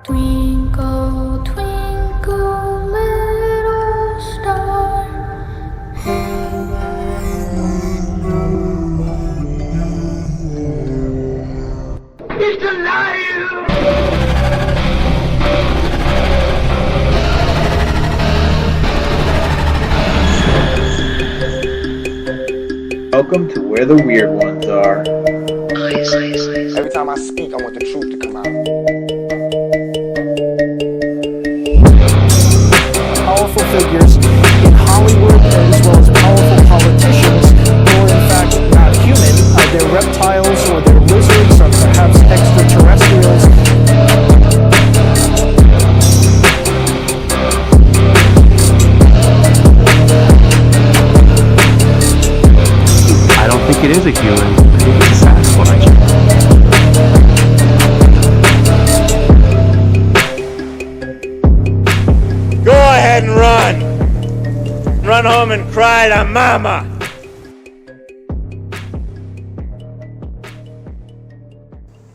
Twinkle, twinkle, little star, how He's alive! Welcome to where the weird ones are. Every time I speak, I want the truth to come out. Powerful figures in Hollywood as well as powerful politicians who are in fact not human. They're reptiles or they're lizards or perhaps extraterrestrials. I don't think it is a human. I think it's a Sasquatch. Go ahead and run. Run home and cry to mama.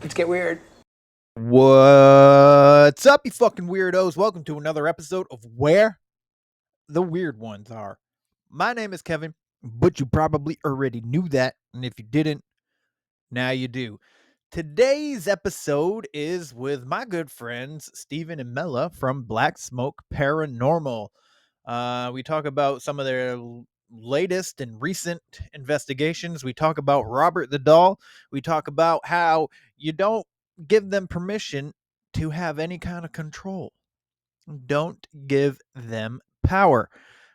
Let's get weird. What's up, you fucking weirdos? Welcome to another episode of Where the Weird Ones Are. My name is Kevin, but you probably already knew that, and if you didn't, now you do. Today's episode is with my good friends Steven and Mela from Black Smoke Paranormal. We talk about some of their latest and recent investigations. We talk about Robert the Doll. We talk about how you don't give them permission to have any kind of control. Don't give them power.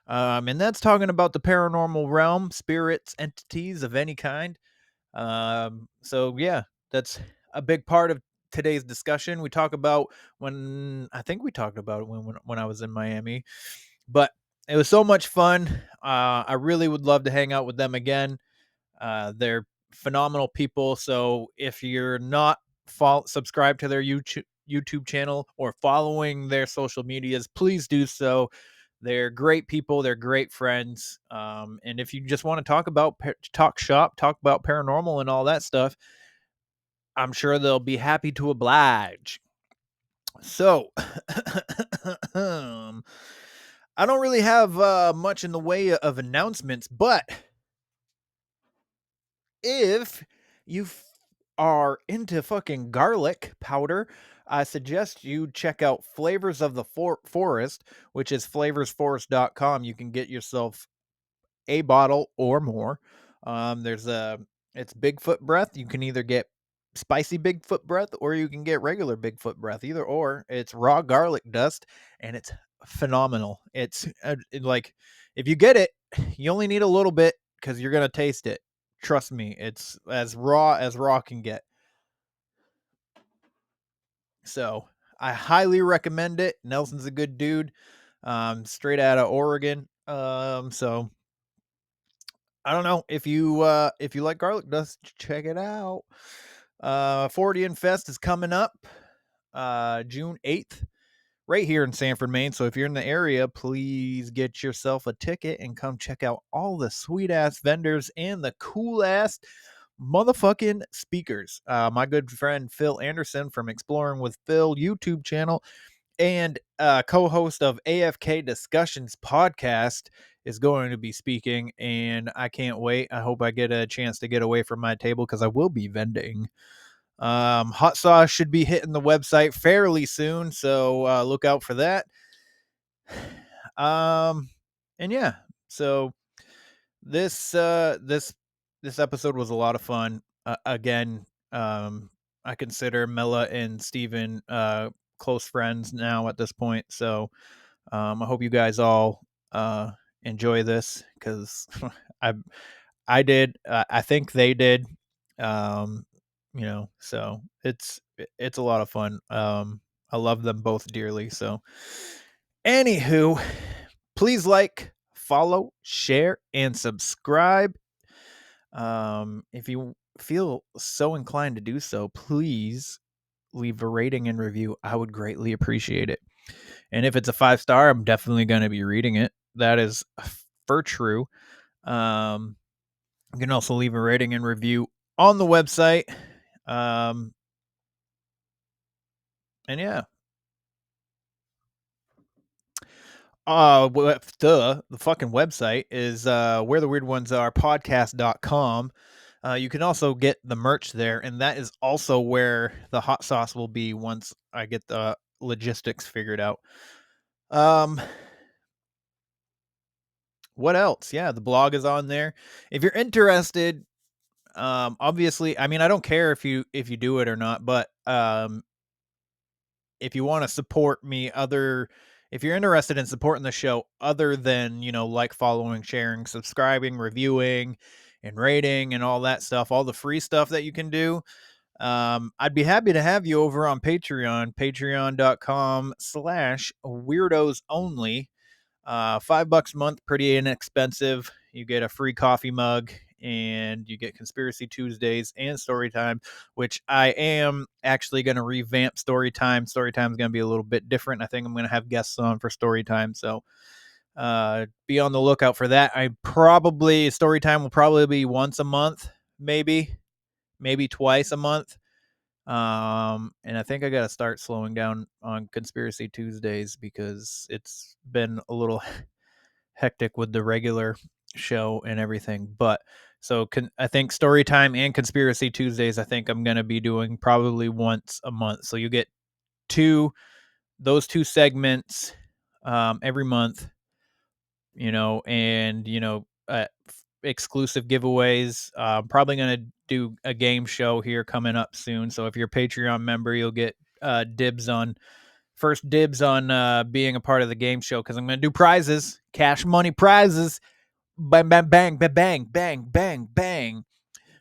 And that's talking about the paranormal realm, spirits, entities of any kind. So yeah, that's a big part of today's discussion. We talk about I think we talked about it when I was in Miami, but it was so much fun. I really would love to hang out with them again. They're phenomenal people. So if you're not subscribed to their YouTube channel or following their social medias, please do so. They're great people. They're great friends. And if you just want to talk about talk about paranormal and all that stuff, I'm sure they'll be happy to oblige. So, I don't really have much in the way of announcements, but if you are into fucking garlic powder, I suggest you check out Flavors of the Forest, which is flavorsforest.com. You can get yourself a bottle or more. It's Bigfoot breath. You can either get spicy Bigfoot breath or you can get regular Bigfoot breath. Either or. It's raw garlic dust and it's phenomenal. It's like if you get it, you only need a little bit because you're gonna taste it. Trust me, it's as raw can get. So I highly recommend it. Nelson's a good dude. Straight out of Oregon. So I don't know if you like garlic dust, check it out. 40 Fest is coming up June 8th right here in Sanford, Maine. So if you're in the area, please get yourself a ticket and come check out all the sweet ass vendors and the cool ass motherfucking speakers. My good friend Phil Anderson from Exploring with Phil YouTube channel and co-host of AFK Discussions podcast is going to be speaking, and I can't wait. I hope I get a chance to get away from my table because I will be vending. Hot sauce should be hitting the website fairly soon, so look out for that. And yeah, so this episode was a lot of fun. Again, I consider Mela and Steven close friends now at this point, so I hope you guys all enjoy this because I did. I think they did. So it's a lot of fun. I love them both dearly. So, anywho, please like, follow, share, and subscribe. If you feel so inclined to do so, please leave a rating and review. I would greatly appreciate it. And if it's a 5-star, I'm definitely going to be reading it. That is for true. You can also leave a rating and review on the website. And yeah, The fucking website is where the weird ones are podcast.com. You can also get the merch there, and that is also where the hot sauce will be once I get the logistics figured out. What else? Yeah, the blog is on there. If you're interested, obviously, I mean, I don't care if you do it or not, but if you want to support me, if you're interested in supporting the show other than, like, following, sharing, subscribing, reviewing, and rating and all that stuff, all the free stuff that you can do, I'd be happy to have you over on Patreon, patreon.com/weirdos only. $5 a month, pretty inexpensive. You get a free coffee mug, and you get Conspiracy Tuesdays and Storytime, which I am actually going to revamp Storytime. Storytime is going to be a little bit different. I think I'm going to have guests on for Storytime, so be on the lookout for that. Storytime will probably be once a month, maybe twice a month. And I think I got to start slowing down on Conspiracy Tuesdays because it's been a little hectic with the regular show and everything. But I think Storytime and Conspiracy Tuesdays, I think I'm going to be doing probably once a month. So you get those two segments every month, and exclusive giveaways. I'm probably going to do a game show here coming up soon. So if you're a Patreon member, you'll get first dibs on being a part of the game show, because I'm going to do prizes, cash money prizes. Bang, bang, bang, bang, bang, bang, bang, bang.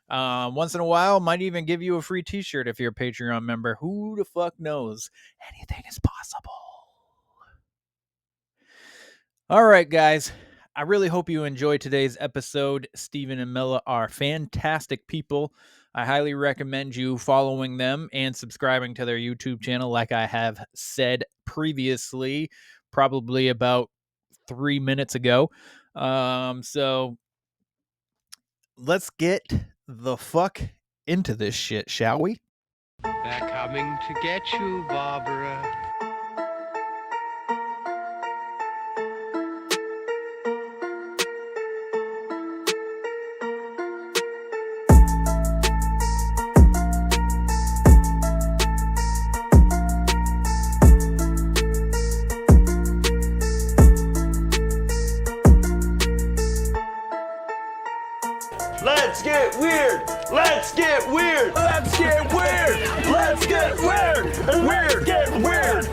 Once in a while, might even give you a free t-shirt if you're a Patreon member. Who the fuck knows? Anything is possible. All right, guys. I really hope you enjoyed today's episode. Steven and Mela are fantastic people. I highly recommend you following them and subscribing to their YouTube channel, like I have said previously, probably about 3 minutes ago. So let's get the fuck into this shit, shall we? They're coming to get you, Barbara. Let's get weird! Let's get weird! Let's get weird! Let's get weird! Weird! Get weird!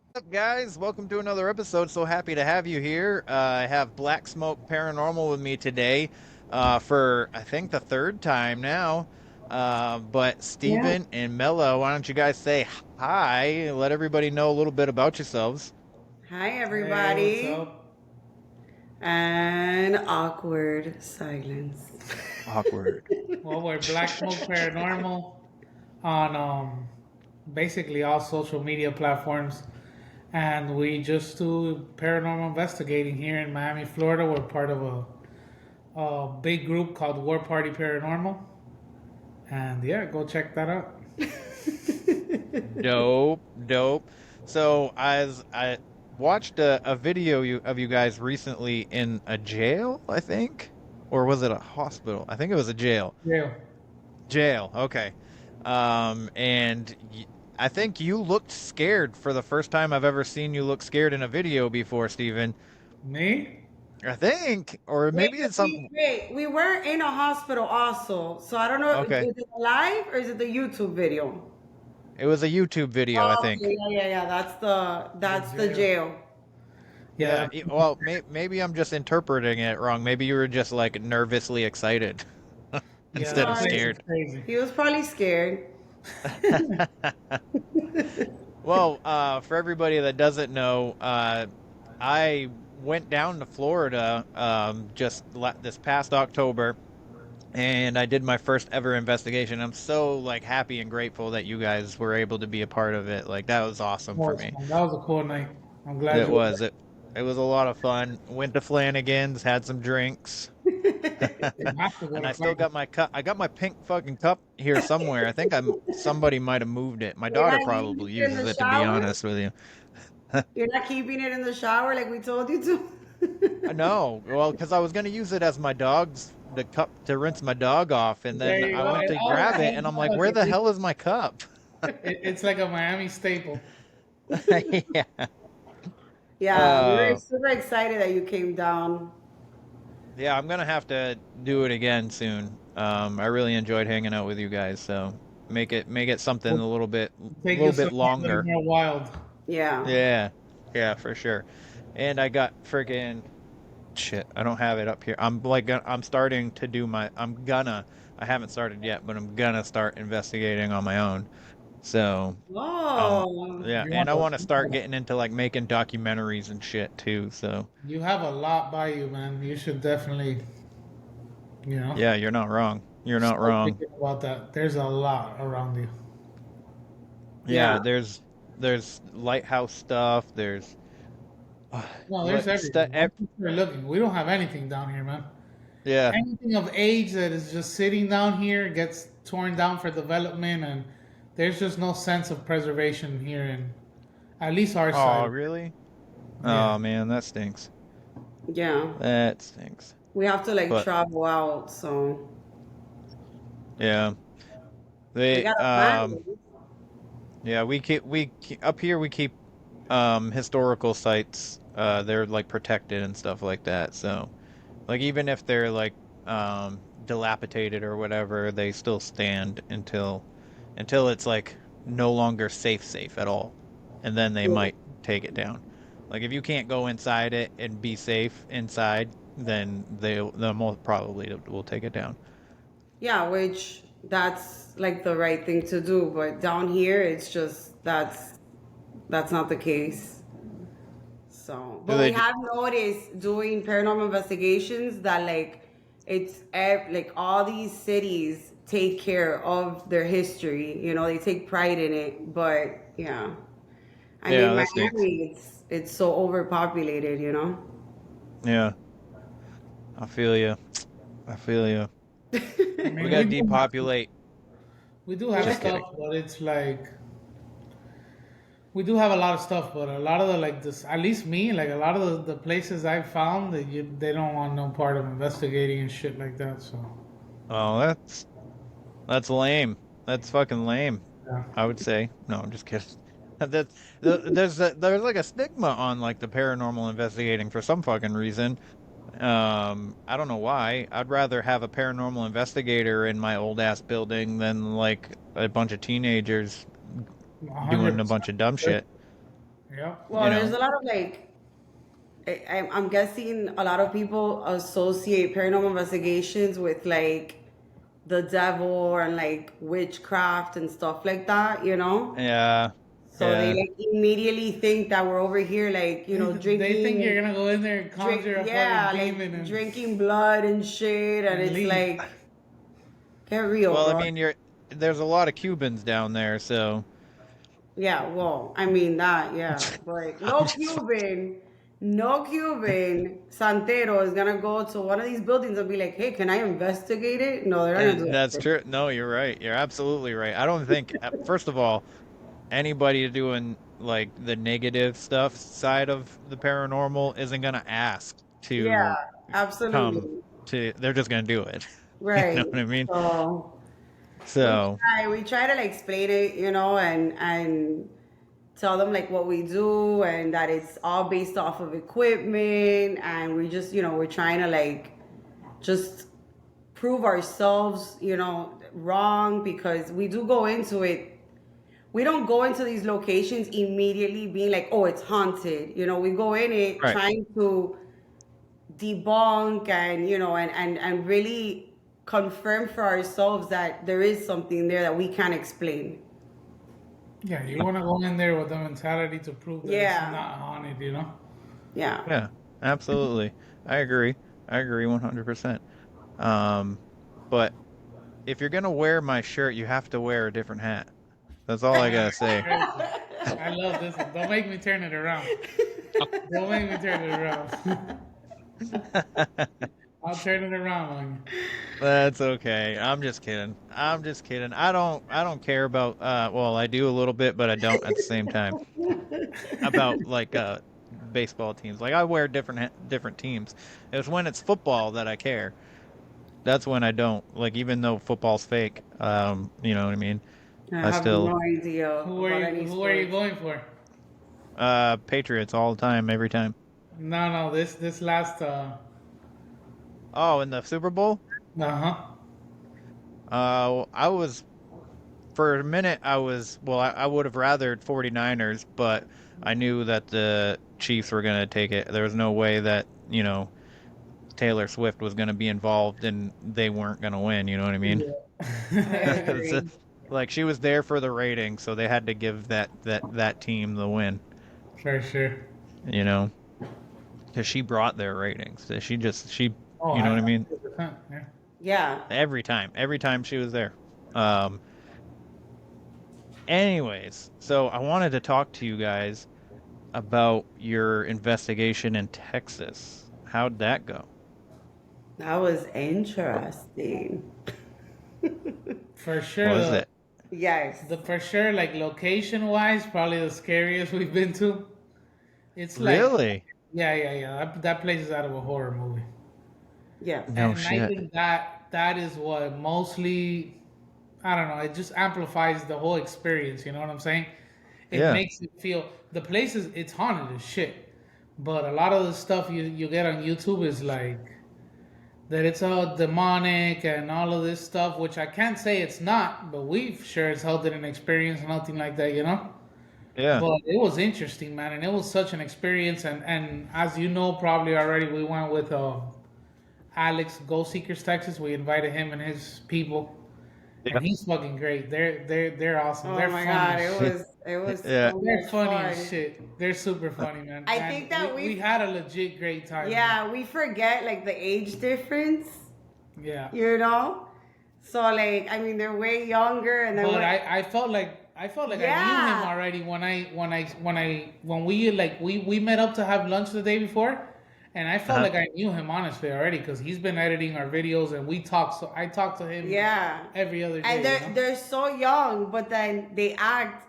What's up, guys? Welcome to another episode. So happy to have you here. I have Black Smoke Paranormal with me today for, I think, the third time now. But Steven and Mela, why don't you guys say hi? Let everybody know a little bit about yourselves. Hi, everybody. Hey, what's up? And awkward silence. Awkward. Well, we're Black Smoke Paranormal on basically all social media platforms. And we just do paranormal investigating here in Miami, Florida. We're part of a big group called War Party Paranormal. And yeah, go check that out. Dope. So as I watched a video of you guys recently in a jail, I think, or was it a hospital? I think it was a jail. Jail. Okay. And I think you looked scared for the first time I've ever seen you look scared in a video before, Steven. Me? I think, or maybe it's something. Wait, we were in a hospital also, so I don't know. Okay. Is it live or is it the YouTube video? It was a YouTube video, I think. Yeah. That's the jail. Yeah. Well, maybe I'm just interpreting it wrong. Maybe you were just like nervously excited instead of scared. He was probably scared. Well, for everybody that doesn't know, I went down to Florida just this past October and I did my first ever investigation. I'm so like happy and grateful that you guys were able to be a part of it. Like that was awesome for me. That was a cool night. I'm glad It you was it was a lot of fun. Went to Flanagan's, had some drinks. have to go And to I still Flanagan. got my cup. I got my pink fucking cup here somewhere. I think somebody might have moved it. My You're daughter not using probably it in uses the it, to be shower? honest with you. You're not keeping it in the shower like we told you to? No, well, because I was gonna use it as the cup to rinse my dog off, and There then you I go. went It to always grab it, and hangs I'm like, out where like the this. hell is my cup? It's like a Miami staple. Yeah. Yeah, we were Uh, super excited that you came down. yeah, I'm gonna have to do it again soon. I really enjoyed hanging out with you guys, so make it something We'll a take you little bit somewhere a little longer. more wild. Yeah. Yeah, yeah, for sure. And I got friggin' shit. I don't have it up here. I'm starting to do I haven't started yet, but I'm gonna start investigating on my own. So, Oh, yeah, You and want I to, want to start getting into like making documentaries and shit too. So, you have a lot by you, man. You should definitely, you know, yeah, you're not wrong. You're not start wrong. thinking about that. There's a lot around you. yeah. Yeah, there's lighthouse stuff. There's No, there's like everything. Once you start looking, we don't have anything down here, man. yeah. Anything of age that is just sitting down here gets torn down for development, and there's just no sense of preservation here in at least our Oh, side. really? Yeah. Oh man, that stinks. Yeah. That stinks. We have to like But travel out, so yeah, we they got a plan. yeah, we keep up here we keep historical sites, they're like protected and stuff like that. So like even if they're like dilapidated or whatever, they still stand until it's like no longer safe at all. And then they Yeah. might take it down. Like if you can't go inside it and be safe inside, then they most probably will take it down. Yeah, which that's like the right thing to do, but down here it's just that's not the case. So, Do but they we do, have noticed doing paranormal investigations that like like all these cities take care of their history. You know, they take pride in it. But yeah, I yeah, mean, that stinks. Miami, it's so overpopulated. You know. Yeah, I feel you. I feel you. I We mean, gotta depopulate. we do have Just Yeah. stuff, kidding. but it's like we do have a lot of stuff, but a lot of the like this, at least me, like a lot of the places I've found that they don't want no part of investigating and shit like that. So Oh, that's lame. That's fucking lame. yeah. I would say. No, I'm just kidding. That's there's like a stigma on like the paranormal investigating for some fucking reason. I don't know why. I'd rather have a paranormal investigator in my old ass building than like a bunch of teenagers a hundred doing a bunch of dumb percent. shit. Yeah. You Well, there's know? a lot of like I'm guessing a lot of people associate paranormal investigations with like the devil and like witchcraft and stuff like that, you know? Yeah, So they yeah. like immediately think that we're over here like, you know, They think you're drinking gonna go in there and conjure a fucking yeah, demon like drinking blood and shit and and it's leave. like get real, Well, I bro. mean, there's a lot of Cubans down there, so Yeah, well, I mean that, yeah. But I'm just no Cuban Santero is gonna go to one of these buildings and be like, hey, can I investigate it? No, they're not gonna do that's that. true. No, you're right. You're absolutely right. I don't think, first of all, anybody doing like the negative stuff side of the paranormal isn't gonna ask Yeah, to come absolutely. they're just gonna do it. You know Right. what I mean? So So, we try to like explain it, you know, and tell them like what we do and that it's all based off of equipment and we just, you know, we're trying to like just prove ourselves, you know, wrong because we do go into it. We don't go into these locations immediately being like, oh, it's haunted. You know, we go in it right. trying to debunk and, you know, and really confirm for ourselves that there is something there that we can't explain. Yeah, you want to go in there with the mentality to prove that it's Yeah. not haunted, you know? Yeah. Yeah, absolutely. I agree. I agree 100%. Um, but if you're gonna wear my shirt, you have to wear a different hat. That's all I gotta say. I love this one. Don't make me turn it around. Don't make me turn it around. I'll turn it around on you. That's okay. I'm just kidding. I'm just kidding. I don't care about well, I do a little bit, but I don't at the same time. About like baseball teams. Like I wear different teams. It's when it's football that I care. That's when I don't. Like even though football's fake, you know what I mean? I I have still no idea Who are about you? any Who are you sports. going for? Patriots all the time, every time. No, no. This last. Oh, in the Super Bowl? Uh-huh. I was for a minute I would have rathered 49ers, but I knew that the Chiefs were going to take it. There was no way that, Taylor Swift was going to be involved and they weren't going to win, you know what I mean? I It's agree. like she was there for the rating, so they had to give that team the win, For sure. you know, because she brought their ratings. She, Oh, you know what I mean? 100%. Yeah. Yeah. Every time she was there. Um, Anyways, so I wanted to talk to you guys about your investigation in Texas. How'd that go? That was interesting. For sure. Was it? Yes. The for sure, like location wise, probably the scariest we've been to. It's like, Really? yeah, yeah, yeah. That place is out of a horror movie. Yeah. No And I shit. think that is what mostly, I don't know, it just amplifies the whole experience. You know what I'm saying? It Yeah. makes it feel the place is it's haunted as shit. But a lot of the stuff you get on YouTube is like that it's all demonic and all of this stuff, which I can't say it's not, but we've sure as hell didn't experience nothing like that, you know? Yeah. But it was interesting, man, and it was such an experience. And as you know, probably already, we went with Alex, Goal Seekers Texas. We invited him and his people, Yeah. and he's fucking great. They're awesome. Oh They're my funny God, as it shit. was it was Yeah. so They're much funny fun. as shit. They're super funny, man. I And think that we had a legit great time. Yeah, we forget like the age difference, Man. Yeah. you know? So like I mean they're way younger and then But we're- I felt like I knew Yeah. him already when we met up to have lunch the day before, and I felt Uh-huh. like I knew him honestly already because he's been editing our videos and we talk. So I talk to him Yeah. every other day. And they're so young, but then they act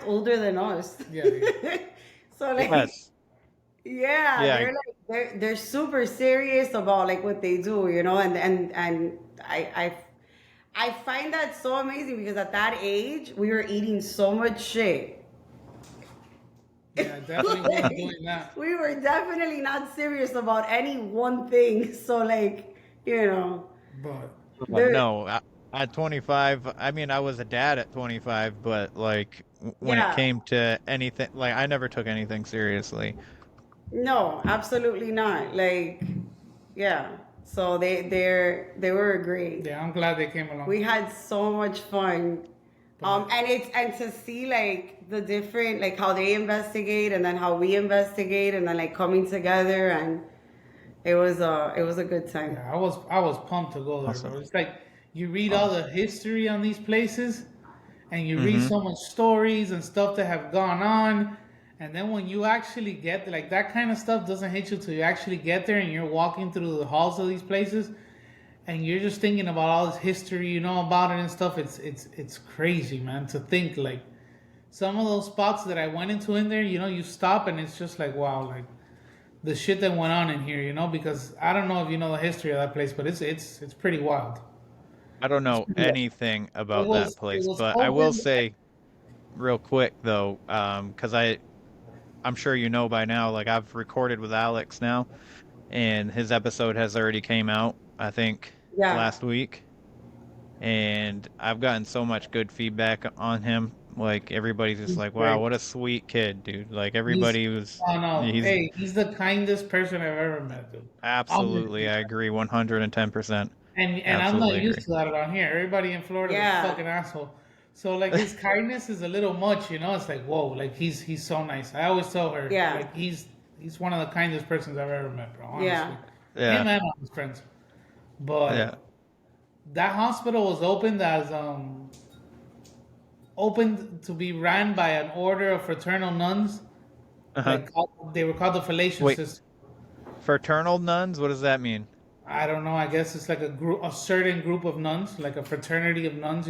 older than us. Yeah, yeah. So like Yes. yeah, Yeah. they're super serious about like what they do, you know, and I find that so amazing because at that age we were eating so much shit. Yeah, definitely wasn't doing that. We were definitely not serious about any one thing. So like, you know, But No, at 25, I mean, I was a dad at 25, but like when it Yeah. came to anything, like I never took anything seriously. no, absolutely not. Like, yeah. So they were great. yeah, I'm glad they came along. We had so much fun. And to see like the different like how they investigate and then how we investigate and then like coming together and it was a good time. Yeah, I was pumped to go there, Awesome. bro. It's like you read all the history on these places, and you read Mm-hmm. so much stories and stuff that have gone on, and then when you actually get like that kind of stuff doesn't hit you till you actually get there and you're walking through the halls of these places, and you're just thinking about all this history you know about it and stuff. It's crazy, man, to think like some of those spots that I went into in there. You know, you stop and it's just like wow, like the shit that went on in here, you know, because I don't know if you know the history of that place, but it's pretty wild. I don't know anything about that It place, was but I will open. say real quick though, because I'm sure you know by now, like I've recorded with Alex now, and his episode has already came out, I think, Yeah. last week, and I've gotten so much good feedback on him. Like everybody's just like, "Wow, what a sweet kid, dude!" Like everybody was, Oh no, he's hey, he's the kindest person I've ever met, dude. absolutely. I agree, 110%. And I'm not Absolutely used agree. to that around here. Everybody in Florida is Yeah. a fucking asshole. So like his kindness is a little much, you know. It's like whoa, like he's so nice. I always tell her, Yeah. like he's one of the kindest persons I've ever met, bro. Honestly. Yeah. Yeah. Him and all his friends. But Yeah. that hospital was opened to be ran by an order of fraternal nuns. Uh-huh. They were called the Felation Wait, Sisters. fraternal nuns? What does that mean? I don't know. I guess it's like a certain group of nuns, like a fraternity of nuns.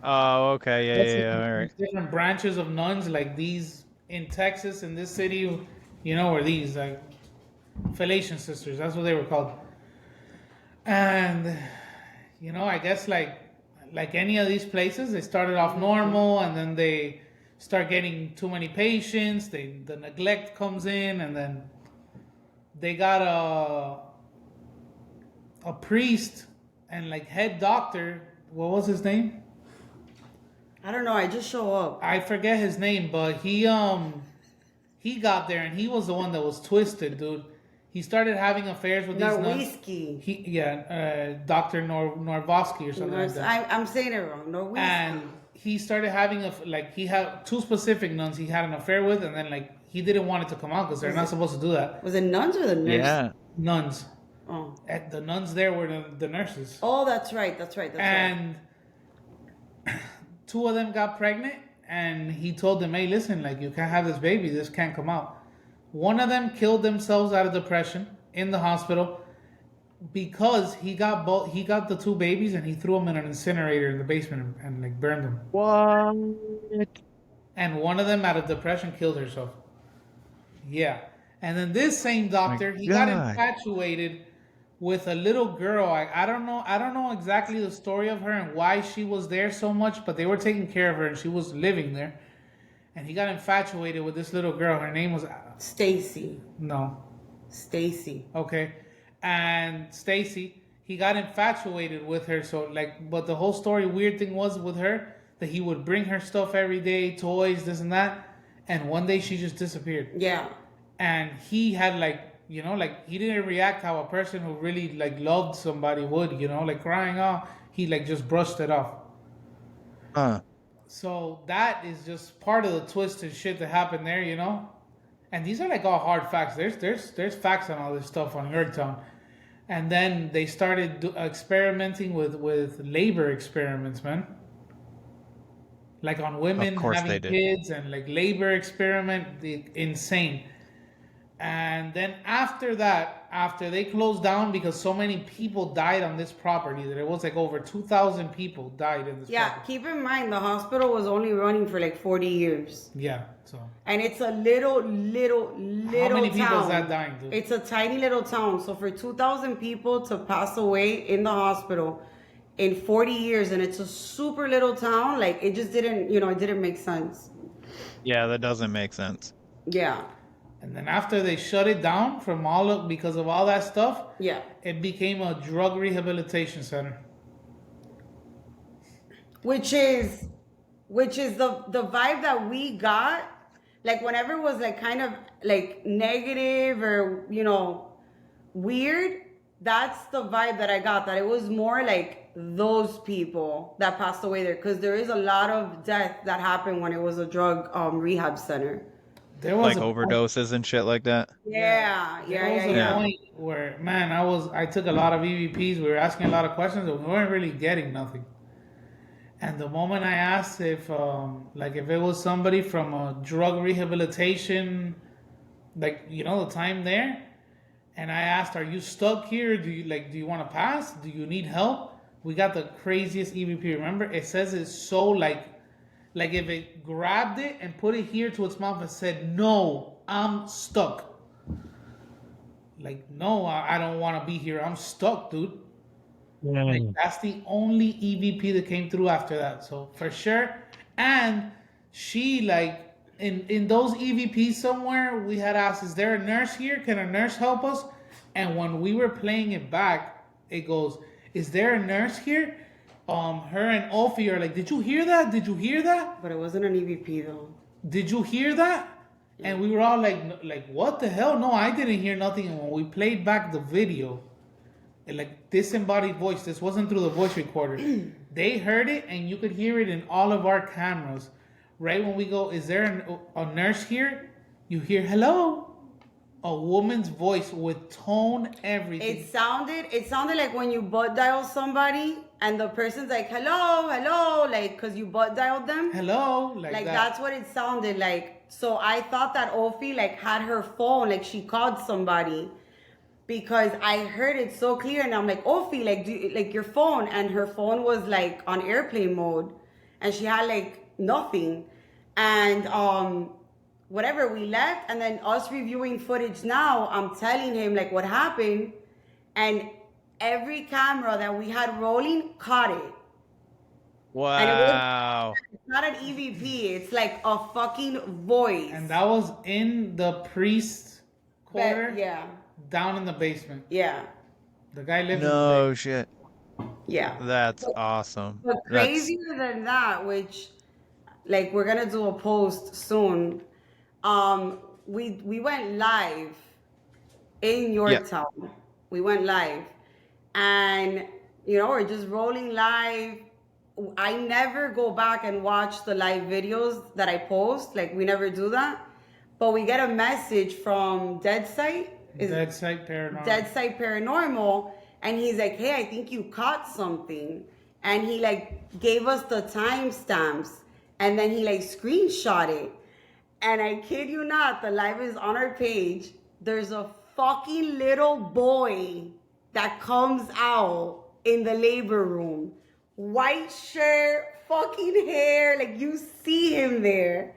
Oh, okay. All There's right. different branches of nuns, like these in Texas, in this city. Were these like Felation Sisters? That's what they were called. And I guess like any of these places, they started off normal, and then they start getting too many patients. The neglect comes in, and then they got a priest and like head doctor. What was his name? I don't know. I just show up. I forget his name, but he got there, and he was the one that was twisted, dude. He started having affairs with these nuns. Norwiski. Dr. Norvoski or something like that. I'm saying it wrong. Norwiski. And he started having he had two specific nuns he had an affair with, and then like he didn't want it to come out because they're not supposed to do that. Was it nuns or the nurses? Yeah. Nuns. Oh. The nuns there were the nurses. Oh, that's right. And two of them got pregnant, and he told them, "Hey, listen, like you can't have this baby. This can't come out." One of them killed themselves out of depression in the hospital because he got the two babies, and he threw them in an incinerator in the basement and like burned them. What? And one of them out of depression killed herself. Yeah. And then this same doctor, he got infatuated with a little girl. I don't know exactly the story of her and why she was there so much, but they were taking care of her and she was living there. And he got infatuated with this little girl. Her name was Stacy. No. Stacy. Okay. And Stacy, he got infatuated with her. So but the whole story, weird thing was with her that he would bring her stuff every day, toys, this and that. And one day she just disappeared. Yeah. And he had he didn't react how a person who really loved somebody would, like crying off. He just brushed it off. So that is just part of the twisted shit that happened there, And these are all hard facts. There's facts on all this stuff on Yorktown. And then they started experimenting with labor experiments, man. Like on women having kids and labor experiment, insane. And then after they closed down because so many people died on this property that it was over 2,000 people died in this property. Yeah, keep in mind the hospital was only running for 40 years. Yeah, so. And it's a little town. How many people is that dying, dude? It's a tiny little town. So for 2,000 people to pass away in the hospital in 40 years, and it's a super little town, it just didn't, it didn't make sense. Yeah, that doesn't make sense. Yeah. And then after they shut it down because of all that stuff, yeah, it became a drug rehabilitation center. Which is the vibe that we got. Whenever it was kind of negative or weird, that's the vibe that I got. That it was more those people that passed away there, because there is a lot of death that happened when it was a drug rehab center. There was overdoses and shit like that. Yeah. There was a point where, man, I took a lot of EVPs. We were asking a lot of questions, and we weren't really getting nothing. And the moment I asked if it was somebody from a drug rehabilitation, the time there, and I asked, "Are you stuck here? Do you want to pass? Do you need help?" We got the craziest EVP. Remember, it says it's so if it grabbed it and put it here to its mouth and said, "No, I'm stuck." No, I don't want to be here. I'm stuck, dude. That's the only EVP that came through after that. So for sure. And she in those EVPs somewhere, we had asked, "Is there a nurse here? Can a nurse help us?" And when we were playing it back, it goes, "Is there a nurse here?" Her and Ophi are "Did you hear that? Did you hear that?" But it wasn't an EVP though. "Did you hear that?" And we were all "What the hell? No, I didn't hear nothing." And when we played back the video, disembodied voice, this wasn't through the voice recorder. They heard it, and you could hear it in all of our cameras. Right when we go, "Is there a nurse here?" You hear, "Hello." A woman's voice with tone, everything. It sounded like when you butt dial somebody and the person's like, hello, hello, like, because you butt dialed them. Hello, Like that. that's what it sounded like. So I thought that Ophi like had her phone, like she called somebody, because I heard it so clear, and I'm like, Ophi, like, like your phone, and her phone was like on airplane mode, and she had like nothing, and whatever, we left, and then us reviewing footage now, I'm telling him like what happened, and every camera that we had rolling caught it. Wow. It's not an EVP. It's like a fucking voice. And that was in the priest quarter. Yeah. Down in the basement. Yeah. The guy lives in the No basement. shit. Yeah. That's awesome. But crazier than that, which like we're gonna do a post soon. We went live in Yorktown. We went live, and we're just rolling live. I never go back and watch the live videos that I post. Like we never do that. But we get a message from Dead Site Paranormal, and he's like, hey, I think you caught something. And he like gave us the timestamps, and then he like screenshot it. And I kid you not, the live is on our page. There's a fucking little boy that comes out in the labor room. White shirt, fucking hair, like you see him there.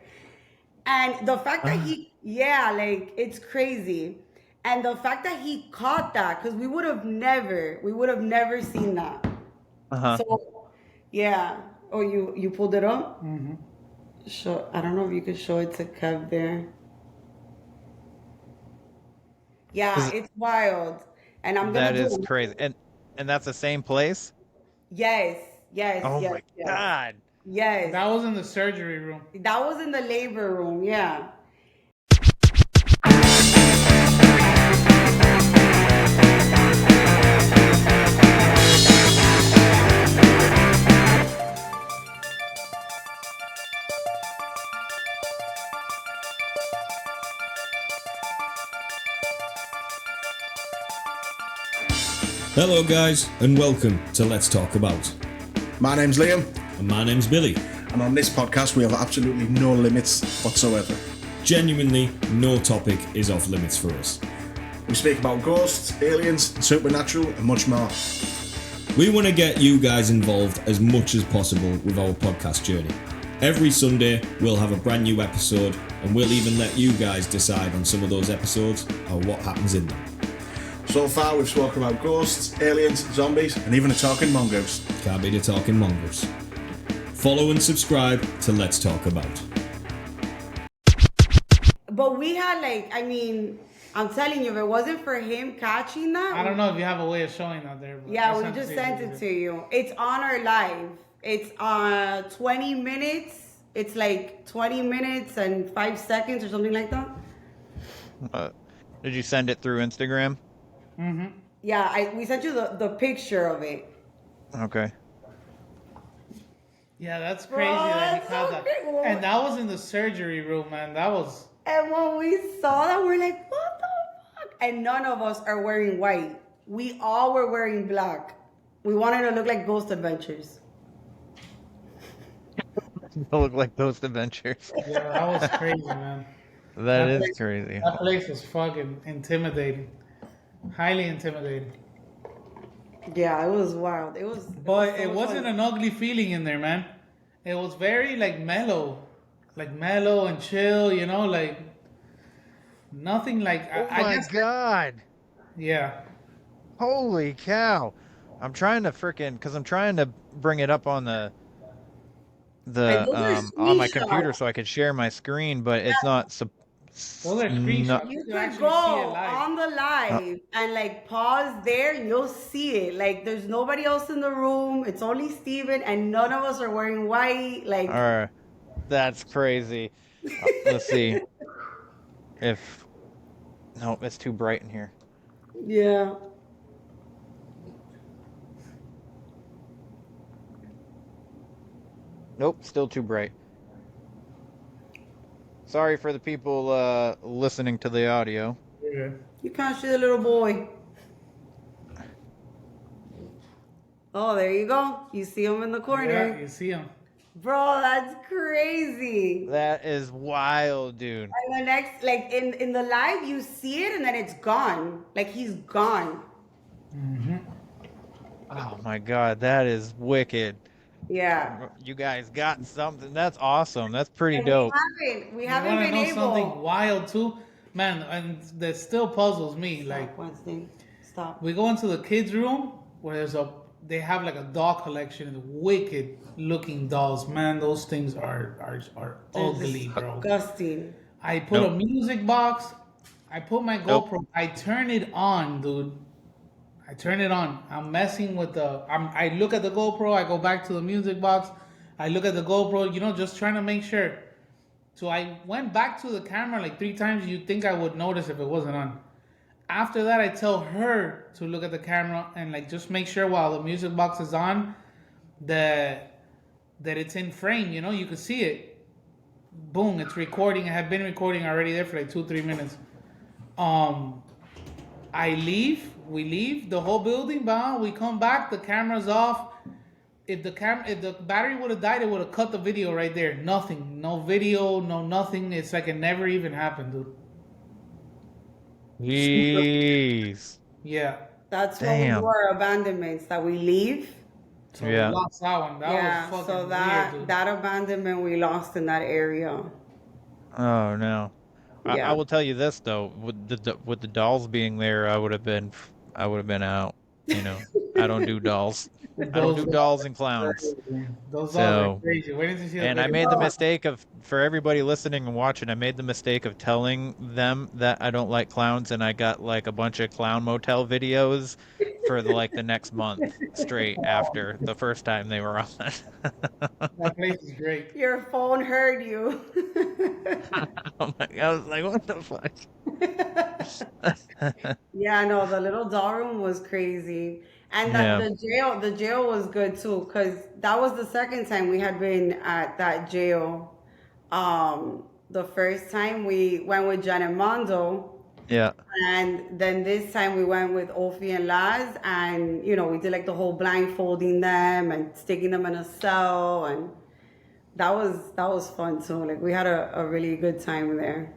And the fact that like it's crazy. And the fact that he caught that, because we would have never seen that. So, yeah. Oh, you pulled it up? Mm-hmm. I don't know if you could show it to Kev there. Yeah, it's wild. And I'm gonna That is crazy. And that's the same place? Yes. Oh my God. Yes. That was in the surgery room. That was in the labor room, yeah. Hello guys, and welcome to Let's Talk About. My name's Liam. And my name's Billy. And on this podcast we have absolutely no limits whatsoever. Genuinely, no topic is off limits for us. We speak about ghosts, aliens, supernatural, and much more. We want to get you guys involved as much as possible with our podcast journey. Every Sunday we'll have a brand new episode, and we'll even let you guys decide on some of those episodes or what happens in them. So far we've spoken about ghosts, aliens, zombies, and even a talking mongoose. Can't be the talking mongoose. Follow and subscribe to Let's Talk About. But we had I'm telling you, if it wasn't for him catching that. I don't know if you have a way of showing that there. But yeah, we just sent it to you. It's on our live. It's 20 minutes. It's like 20 minutes and 5 seconds or something like that. Did you send it through Instagram? Mm-hmm. Yeah, we sent you the picture of it. Okay. Yeah, that's crazy that he caught that. And that was in the surgery room, man. That was... And when we saw that, we're like, what the fuck? And none of us are wearing white. We all were wearing black. We wanted to look like Ghost Adventures. Look like Ghost Adventures. Yeah, that was crazy, man. That is crazy. That place was fucking intimidating. Highly intimidating. Yeah, it was wild. It wasn't an ugly feeling in there, man. It was very mellow and chill, like nothing like. I guess, God. Yeah. Holy cow! I'm trying to bring it up on the on my computer so I could share my screen, but it's not. You could go on the live and pause there and you'll see it. Like there's nobody else in the room. It's only Steven and none of us are wearing white. That's crazy. Let's see. No, it's too bright in here. Yeah. Nope, still too bright. Sorry for the people listening to the audio. Yeah. You can't see the little boy. Oh, there you go. You see him in the corner. Yeah, you see him. Bro, that's crazy. That is wild, dude. And the next, like in the live, you see it and then it's gone. Like he's gone. Oh my god, that is wicked. Yeah. You guys got something. That's awesome. That's pretty And dope. we You haven't want to been know able. something wild too, man? And that still puzzles me. Like Wednesday, stop. we go into the kids' room where they have like a doll collection of wicked looking dolls. Man, those things are ugly, bro. Disgusting. I put a music box. I put my GoPro. I turn it on, dude. I turn it on. I'm messing with I look at the GoPro. I go back to the music box. I look at the GoPro. Just trying to make sure. So I went back to the camera like 3 times. You'd think I would notice if it wasn't on. After that, I tell her to look at the camera and like just make sure while the music box is on that it's in frame. You can see it. Boom, it's recording. I have been recording already there for like 2-3 minutes. I leave. We leave the whole building. We come back. The camera's off. If the battery would have died, it would have cut the video right there. Nothing, no video, no nothing. It's like it never even happened, dude. Jeez. Yeah. That's when we do our abandonments that we leave. So we lost that one. That was fucking weird, dude. That abandonment we lost in that area. Oh no. Yeah. I will tell you this though, with the dolls being there, I would have been out. I don't do dolls. I don't do dolls and clowns. Those dolls are crazy. Where did you see and I made the mistake for everybody listening and watching, I made the mistake of telling them that I don't like clowns, and I got like a bunch of clown motel videos for the next month straight after the first time they were on. That place is great. Your phone heard you. Oh my God, I was like, what the fuck? Yeah, no, the little doll room was crazy. And the jail was good too, because that was the second time we had been at that jail. The first time we went with Jan and Mondo. Yeah. And then this time we went with Ophi and Laz, and we did like the whole blindfolding them and sticking them in a cell, and that was fun too. Like we had a really good time there.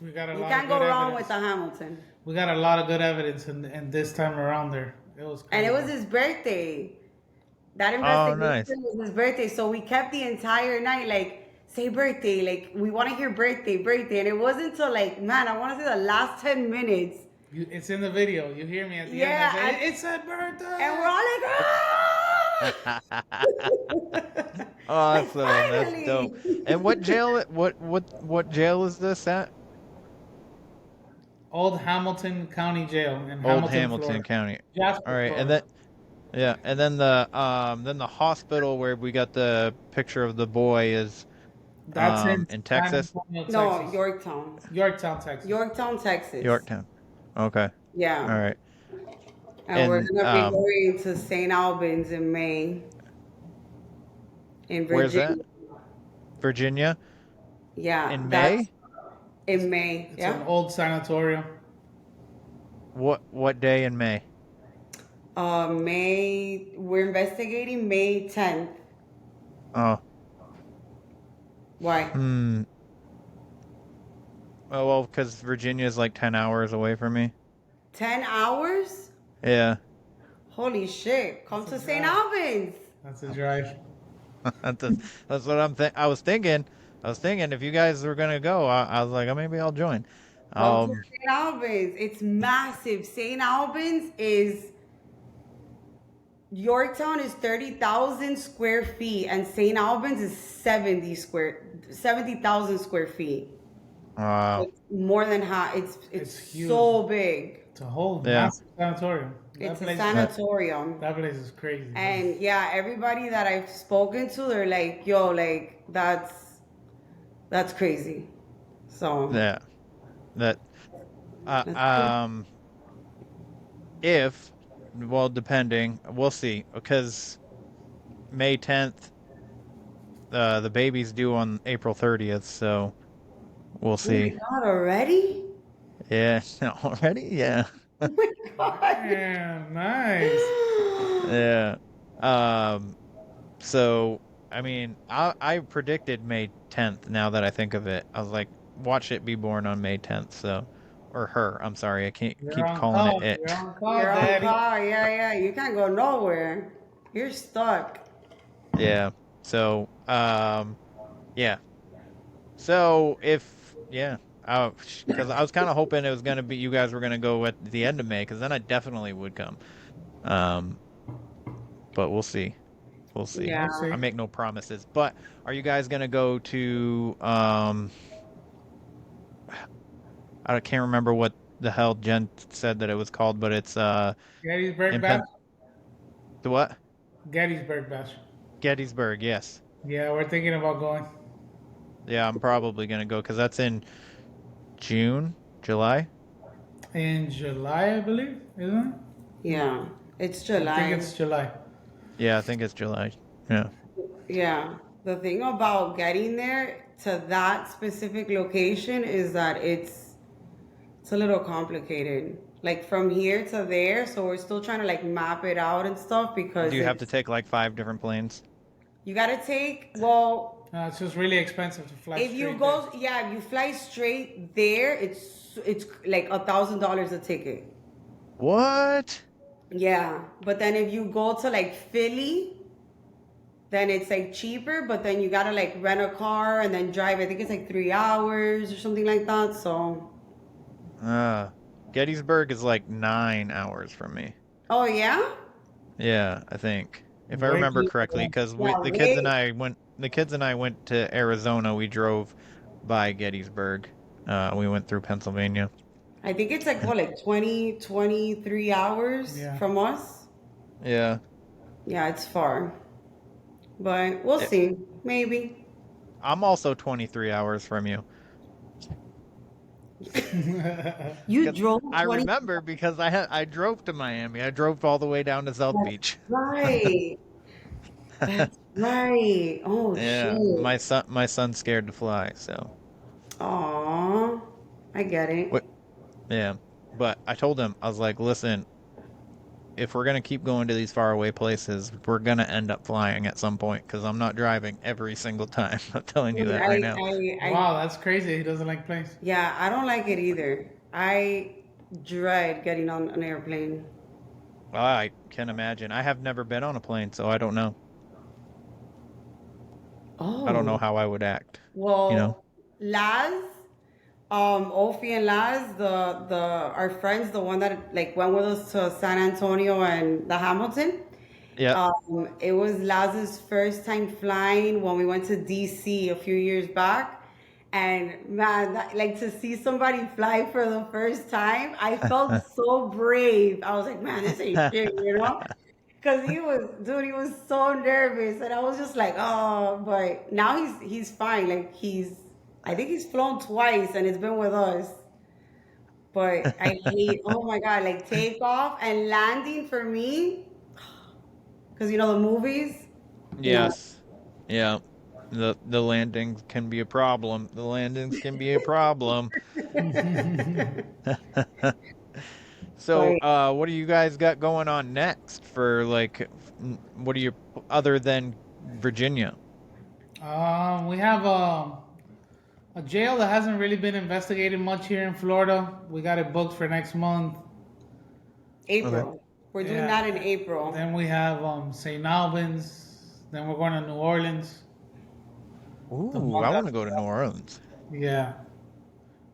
We got you can't go wrong with the Hamilton. We got a lot of good evidence, and this time around there, it was crazy. And it was his birthday. That investigation was his birthday, so we kept the entire night like, say birthday, like we want to hear birthday, and it wasn't until like, man, I want to say the last 10 minutes. It's in the video. You hear me at the end. I say, it's a birthday, and we're all like, ah! Awesome, that's dope. And what jail? What jail is this at? Old Hamilton County Jail in Old Hamilton, Florida. County. Jasper, all right, Florida. and then the hospital where we got the picture of the boy is that's in Texas. No, Yorktown, Texas. Yorktown, Texas. Yorktown. Okay. Yeah. All right. And we're gonna be going to St. Albans in May. In Virginia. Where's that? Virginia. Yeah. In May. In May. It's an old sanatorium. What day in May? May. We're investigating May 10th. Oh. Why? Oh, well, because Virginia is like 10 hours away from me. 10 hours? Yeah. Holy shit! Come to St. Albans. That's a drive. That's what I was thinking. If you guys were gonna go, I was like, oh, maybe I'll join. Come to St. Albans. It's massive. St. Albans is. Yorktown is 30,000 square feet, and St. Albans is 70,000 square feet. Wow. It's more than half. It's huge. So big. It's a whole massive sanatorium. It's a sanatorium. That place is crazy. And yeah, everybody that I've spoken to, they're like, yo, like that's crazy. So yeah, if, well, depending, we'll see, because May 10th, the baby's due on April 30th, so we'll see. Oh my God, already? Yeah, already? Yeah. Oh my God. Yeah, nice. Yeah. So I mean, I predicted May 10th. Now that I think of it, I was like, watch it be born on May 10th. So, or her. I'm sorry, I can't You're keep on calling it call. You're it. on call, You're on Daddy. call. Yeah. You can't go nowhere. You're stuck. Yeah. So, yeah. So because I was kind of hoping it was gonna be you guys were gonna go at the end of May, because then I definitely would come. Um, but we'll see. We'll see. Yeah. We'll see. I make no promises. But are you guys gonna go to I can't remember what the hell Jen said that it was called, but it's Gettysburg in Bash. the what? Gettysburg Bash. Gettysburg, yes. Yeah, we're thinking about going Yeah, I'm probably gonna go because that's in June, July. in July, I believe, isn't it? Yeah. It's I think July. it's July. Yeah, I think it's July. Yeah. Yeah. The thing about getting there to that specific location is that it's a little complicated. Like from here to there, so we're still trying to like map it out and stuff because Do you have to it's take like 5 different planes? you gotta take well It's just really expensive to fly if you straight go there. yeah, if you fly straight there, it's like $1,000 a ticket. What? Yeah. But then if you go to like Philly, then it's like cheaper, but then you gotta like rent a car and then drive. I think it's like 3 hours or something like that. So Gettysburg is like 9 hours from me. oh yeah? Yeah, I think. If I Way remember too correctly, because Yeah, the kids and I went to Arizona. We drove by Gettysburg. We went through Pennsylvania. I think it's like what, like 23 hours Yeah. from us. Yeah. Yeah, it's far. But we'll Yeah. see. Maybe. I'm also 23 hours from you. You drove I 20. remember because I drove to Miami. I drove all the way down to South Beach. Right. That's right. Oh Yeah, shit. my son's scared to fly, so. Aw. I get it. What? Yeah, but I told him, I was like, listen, if we're gonna keep going to these faraway places, we're gonna end up flying at some point because I'm not driving every single time. I'm telling you Dude, that right now. Wow, that's crazy. He doesn't like planes. Yeah, I don't like it either. I dread getting on an airplane. I can imagine. I have never been on a plane, so I don't know. I don't know Oh. how I would act. Well, Laz, Ophie and Laz, the our friends, the one that like went with us to San Antonio and the Hamilton. Yeah. It was Laz's first time flying when we went to DC a few years back. And man, like to see somebody fly for the first time, I felt so brave. I was like, man, this ain't shit, you know? Because he was so nervous. And I was just like, oh, but now he's fine. Like I think he's flown twice and it's been with us. But I hate, oh my God, like takeoff and landing for me. Because you know the movies? No. Yes. Yeah. The landings can be a problem. The landings can be a problem. So, But what do you guys got going on next for like, what do you, other than Virginia? We have a jail that hasn't really been investigated much here in Florida. We got it booked for next month. April. Okay. We're doing Yeah. that in April. Then we have St. Albans. Then we're going to New Orleans. Ooh, month I want to after go to New Orleans. Yeah.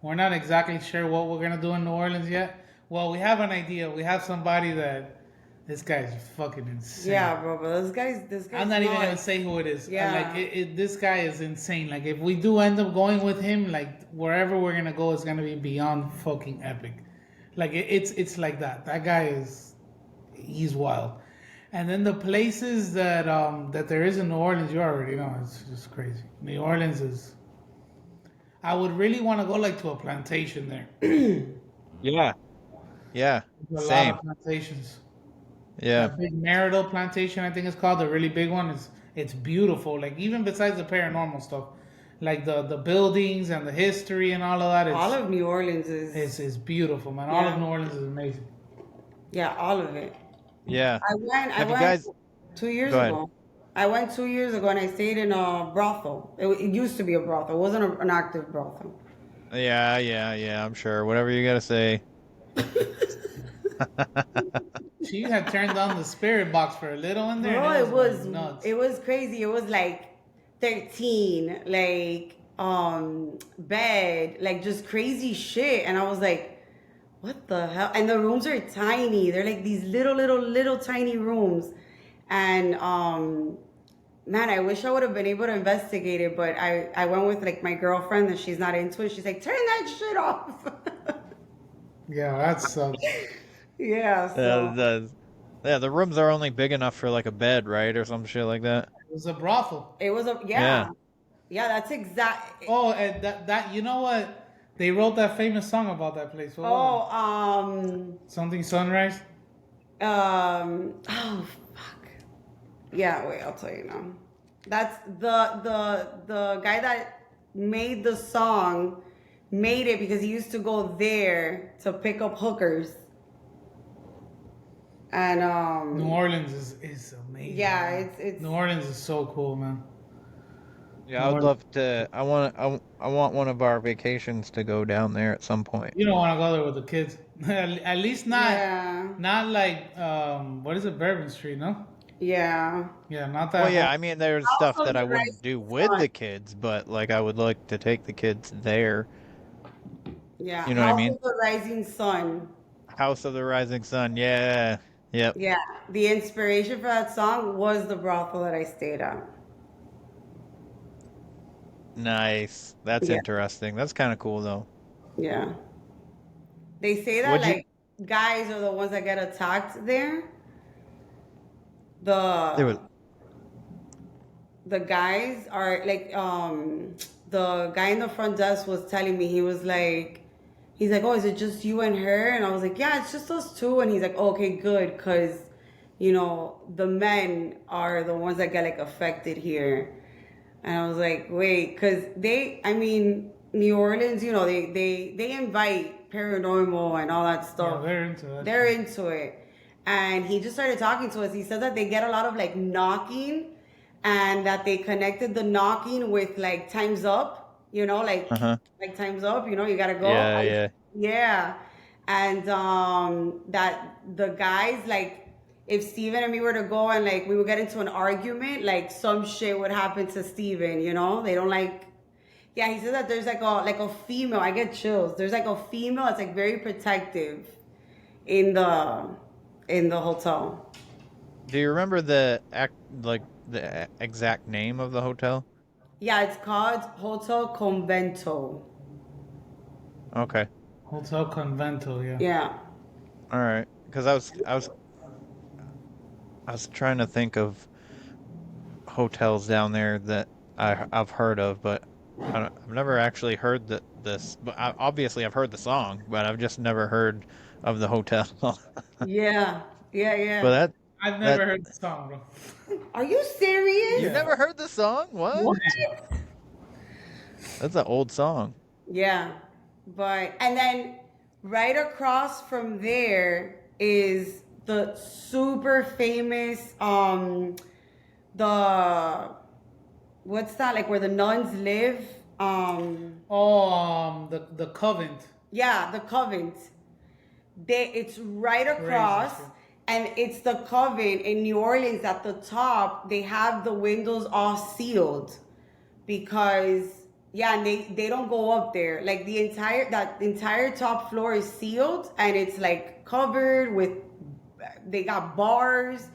We're not exactly sure what we're going to do in New Orleans yet. Well, we have an idea. We have somebody that this guy's fucking insane. Yeah, bro, but this guy's I'm not even gonna nuts. say who it is. Yeah. Like this guy is insane. Like if we do end up going with him, like wherever we're gonna go is gonna be beyond fucking epic. Like it's like that. That guy he's wild. And then the places that that there is in New Orleans, you already know, it's just crazy. New Orleans is. I would really want to go like to a plantation there. Yeah. Yeah. There's a Same. lot of plantations. Yeah. That big Marital plantation, I think it's called, the really big one. It's beautiful. Like even besides the paranormal stuff, like the buildings and the history and all of that. All of New Orleans is beautiful, man. All of New Orleans is amazing. Yeah, all of it. Yeah. I went. Have you guys? 2 years Go ahead. ago. I went 2 years ago and I stayed in a brothel. It used to be a brothel. It wasn't an active brothel. Yeah. I'm sure. Whatever you gotta say. She had turned on the spirit box for a little in there, Bro, and it was nuts. it was crazy. It was like 13, like bed, like just crazy shit. And I was like, what the hell? And the rooms are tiny. They're like these little tiny rooms. And man, I wish I would have been able to investigate it, but I went with like my girlfriend and she's not into it. She's like, turn that shit off. Yeah, that sucks. Yeah, so Yeah, the rooms are only big enough for like a bed, right, or some shit like that. It was a brothel. it was a Yeah. yeah, that's exact. Oh, and that you know what? They wrote that famous song about that place. What was it? Something Sunrise. Oh fuck. Yeah, wait, I'll tell you now. That's the guy that made the song made it because he used to go there to pick up hookers. And New Orleans is amazing. yeah, man. it's New Orleans is so cool, man. Yeah, I would love to. I want one of our vacations to go down there at some point. You don't want to go there with the kids. At least not Yeah. not like what is it, Bourbon Street, no? Yeah. Yeah, not that. Well, yeah, I mean, there's stuff Also that I the wouldn't Rising do with Sun. the kids, but like I would like to take the kids there. Yeah. You know what I House mean? of the Rising Sun. House of the Rising Sun. Yeah. Yep. Yeah. The inspiration for that song was the brothel that I stayed at. Nice. That's Yeah. interesting. That's kind of cool though. Yeah. They say that Would you? like guys are the ones that get attacked there. There was. The guys are like the guy in the front desk was telling me, he's like, oh, is it just you and her? And I was like, yeah, it's just us two. And he's like, okay, good, because the men are the ones that get like affected here. And I was like, wait, because New Orleans, they invite paranormal and all that stuff. Yeah, they're into that. They're into it. And he just started talking to us. He said that they get a lot of like knocking, and that they connected the knocking with like time's up, like time's up, you gotta go. Yeah. Yeah. And that the guys, like, if Steven and me were to go and like we would get into an argument, like some shit would happen to Steven, They don't like. Yeah, he said that there's like a female. I get chills. There's like a female that's like very protective in the hotel. Do you remember the exact name of the hotel? Yeah, it's called Hotel Convento. Okay. Hotel Convento, yeah. Yeah. All right. Because I was trying to think of hotels down there that I've heard of, but I've never actually heard this. But obviously I've heard the song, but I've just never heard of the hotel. Yeah. But I've never heard the song, bro. Are you serious? You never heard the song? What? That's an old song. Yeah. And then right across from there is the super famous what's that, like where the nuns live? The Covent. Yeah, the Covent. It's right across, and it's the Covent in New Orleans. At the top, they have the windows all sealed because and they don't go up there. Like that entire top floor is sealed, and it's like covered with. They got bars,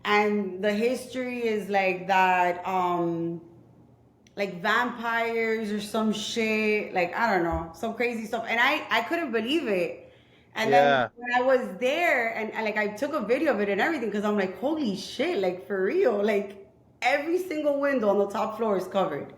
and the history is like that. Like vampires or some shit. Like I don't know, some crazy stuff, and I couldn't believe it. And then when I was there, and like I took a video of it and everything, because I'm like, holy shit, like for real, like every single window on the top floor is covered.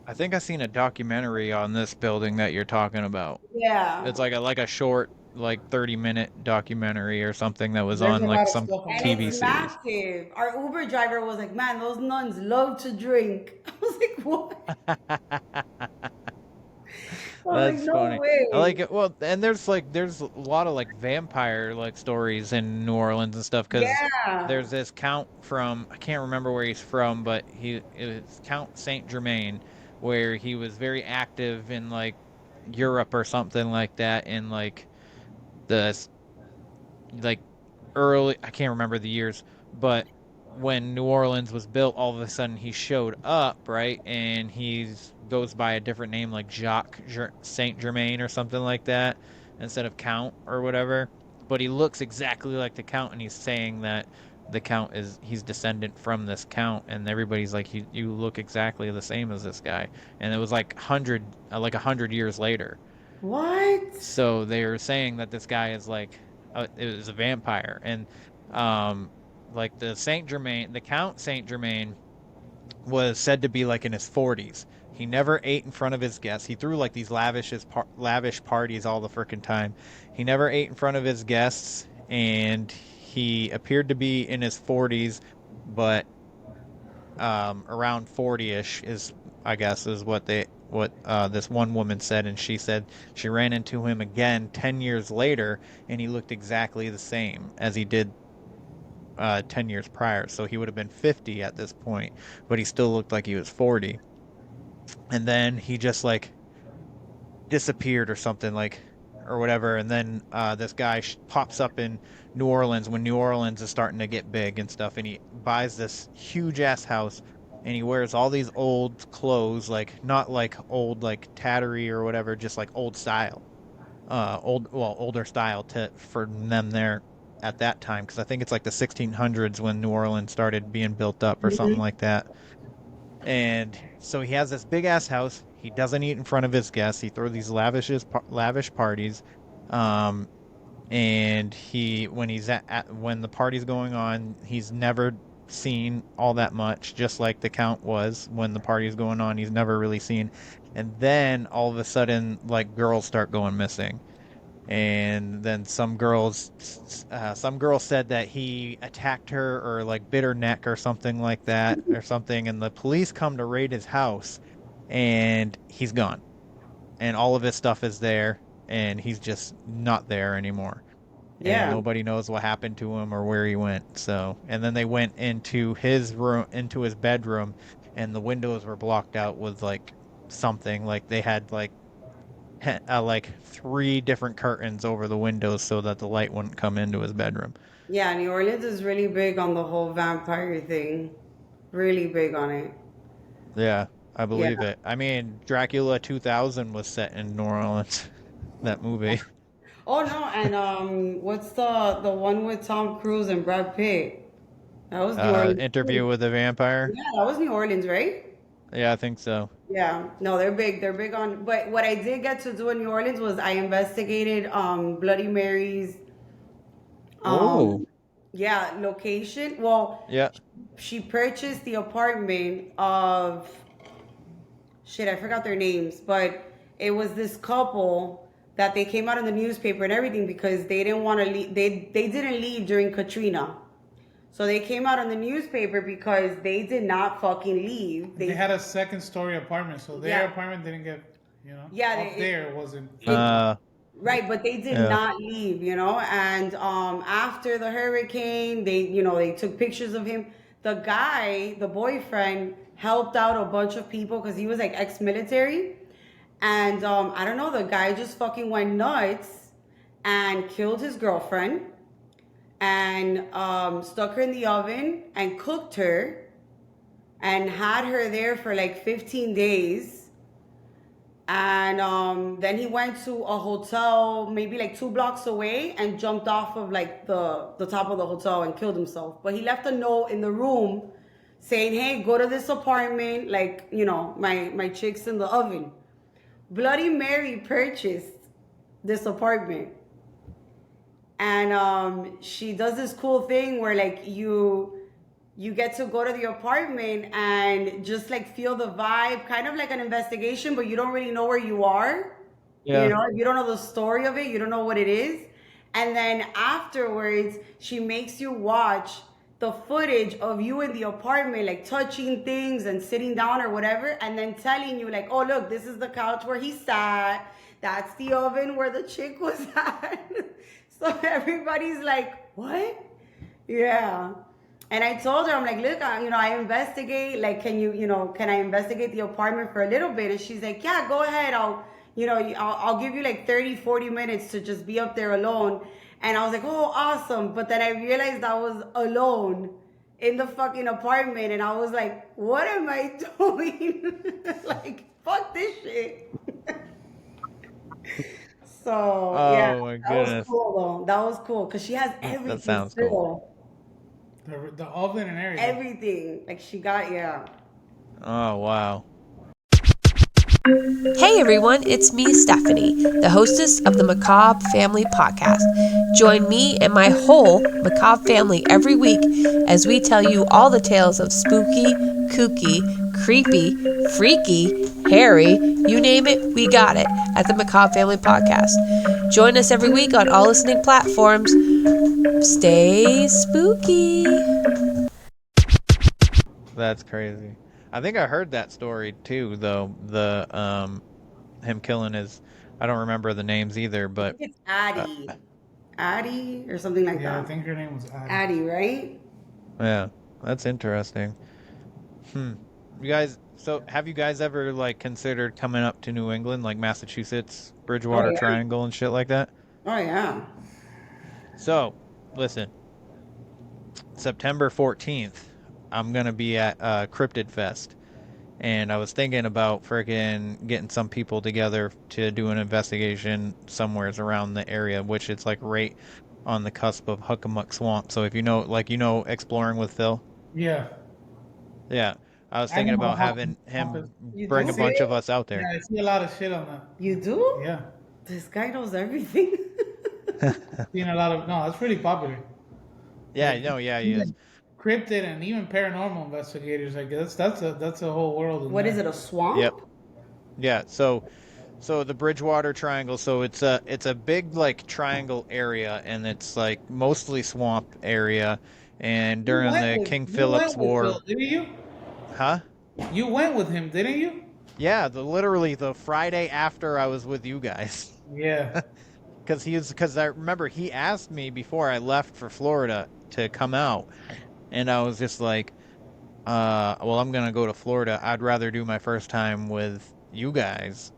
I think I've seen a documentary on this building that you're talking about. Yeah. It's like a short, like 30-minute documentary or something that was There's on a like lot of some stuff on TV It's series. massive. Our Uber driver was like, man, those nuns love to drink. I was like, what? That's no funny. I way. like it. Well, and there's a lot of like vampire like stories in New Orleans and stuff because Yeah. there's this count from I can't remember where he's from, but it was Count Saint Germain, where he was very active in like Europe or something like that in the like early I can't remember the years, but when New Orleans was built, all of a sudden he showed up, right? And he's goes by a different name like Saint Germain or something like that instead of Count or whatever. But he looks exactly like the Count, and he's saying that the Count he's descendant from this Count, and everybody's like, you look exactly the same as this guy. And it was like 100 years later. What? So they were saying that this guy is like it was a vampire, and um, like the Count Saint Germain was said to be like in his 40s. He never ate in front of his guests. He threw like these lavish parties all the freaking time. He never ate in front of his guests, and he appeared to be in his 40s, but around 40ish is I guess is what this one woman said, and she said she ran into him again 10 years later, and he looked exactly the same as he did 10 years prior. So he would have been 50 at this point, but he still looked like he was 40. And then he just like disappeared or something like or whatever, and then this guy pops up in New Orleans when New Orleans is starting to get big and stuff, and he buys this huge ass house, and he wears all these old clothes, like not like old like tattery or whatever, just like old style, older style for them there at that time, because I think it's like the 1600s when New Orleans started being built up or something like that. And so he has this big ass house. He doesn't eat in front of his guests. He throws these lavish parties. Um, and when the party's going on, he's never seen all that much, just like the Count was when the party's going on. He's never really seen. And then all of a sudden, like girls start going missing, and then some girls said that he attacked her or like bit her neck or something like that or something, and the police come to raid his house, and he's gone, and all of his stuff is there, and he's just not there anymore, and Yeah. nobody knows what happened to him or where he went. So, and then they went into his room, into his bedroom, and the windows were blocked out with like something, like they had like 3 different curtains over the windows so that the light wouldn't come into his bedroom. Yeah, New Orleans is really big on the whole vampire thing. Really big on it. Yeah, I Yeah. believe it. I mean, Dracula 2000 was set in New Orleans. That movie. Oh no, and what's the one with Tom Cruise and Brad Pitt? That was New Orleans Interview too. with a Vampire. Yeah, that was New Orleans, right? Yeah, I think so. Yeah. No, they're big. They're big on. But what I did get to do in New Orleans was I investigated Bloody Mary's Oh, yeah location. Well, yeah. she purchased the apartment of shit. I forgot their names, but it was this couple that they came out in the newspaper and everything because they didn't want to leave. They didn't leave during Katrina. So they came out in the newspaper because they did not fucking leave. They had a second story apartment, so their Yeah. apartment didn't get, Yeah, up there wasn't. Right, but they did Yeah. not leave, and after the hurricane, they took pictures of him. The guy, the boyfriend, helped out a bunch of people because he was like ex-military. And I don't know, the guy just fucking went nuts and killed his girlfriend and stuck her in the oven and cooked her and had her there for like 15 days. And then he went to a hotel maybe like 2 blocks away and jumped off of like the top of the hotel and killed himself. But he left a note in the room saying, hey, go to this apartment, like, my chick's in the oven. Bloody Mary purchased this apartment. And she does this cool thing where like you get to go to the apartment and just like feel the vibe, kind of like an investigation, but you don't really know where you are. Yeah. You don't know the story of it, you don't know what it is. And then afterwards, she makes you watch the footage of you in the apartment, like touching things and sitting down or whatever, and then telling you, like, oh, look, this is the couch where he sat. That's the oven where the chick was at. So everybody's like, what? Yeah. And I told her, I'm like, look, I investigate. Like, can I investigate the apartment for a little bit? And she's like, yeah, go ahead. I'll give you like 30, 40 minutes to just be up there alone. And I was like, oh, awesome. But then I realized I was alone in the fucking apartment. And I was like, what am I doing? Like, fuck this shit. So, yeah, Oh my that was goodness. cool though. That was cool because she has That everything sounds still. cool. The oven and everything. Everything. Like she got, yeah. Oh wow. Hey everyone, it's me, Stephanie, the hostess of the Macabre Family Podcast. Join me and my whole Macabre family every week as we tell you all the tales of spooky, kooky, creepy, freaky, hairy, you name it, we got it at the Macabre Family Podcast. Join us every week on all listening platforms. Stay spooky. That's crazy. I think I heard that story too, though. Him killing his, I don't remember the names either, I but think it's Addie. Addie or something like Yeah, I that. think her name was Addie. Addie, right? yeah, that's interesting. You guys, so have you guys ever like considered coming up to New England, like Massachusetts, Oh Bridgewater yeah. Triangle and shit like that? Oh yeah. So, listen, September 14th, I'm gonna be at Cryptid Fest. And I was thinking about freaking getting some people together to do an investigation somewheres around the area, which it's like right on the cusp of Huckamuck Swamp. So if you know, like, Exploring with Phil? Yeah. Yeah. I was I thinking know about how having him You bring a do? bunch of us out Yeah, there. I see a lot of shit on that. You do? Yeah. This guy knows everything. Seen a lot of no, that's pretty popular. Yeah, Like, no, yeah, he is. even cryptid and even paranormal investigators. I guess that's a whole world in What is there. it, a Yep. swamp? Yeah, so the Bridgewater Triangle, so it's a big like triangle area and it's like mostly swamp area and during the King You Philip's went with War, Phil, didn't you? huh? You went with him, didn't you? Yeah, literally the Friday after I was with you guys. Yeah. Because I remember he asked me before I left for Florida to come out, and I was just like, well, I'm gonna go to Florida. I'd rather do my first time with you guys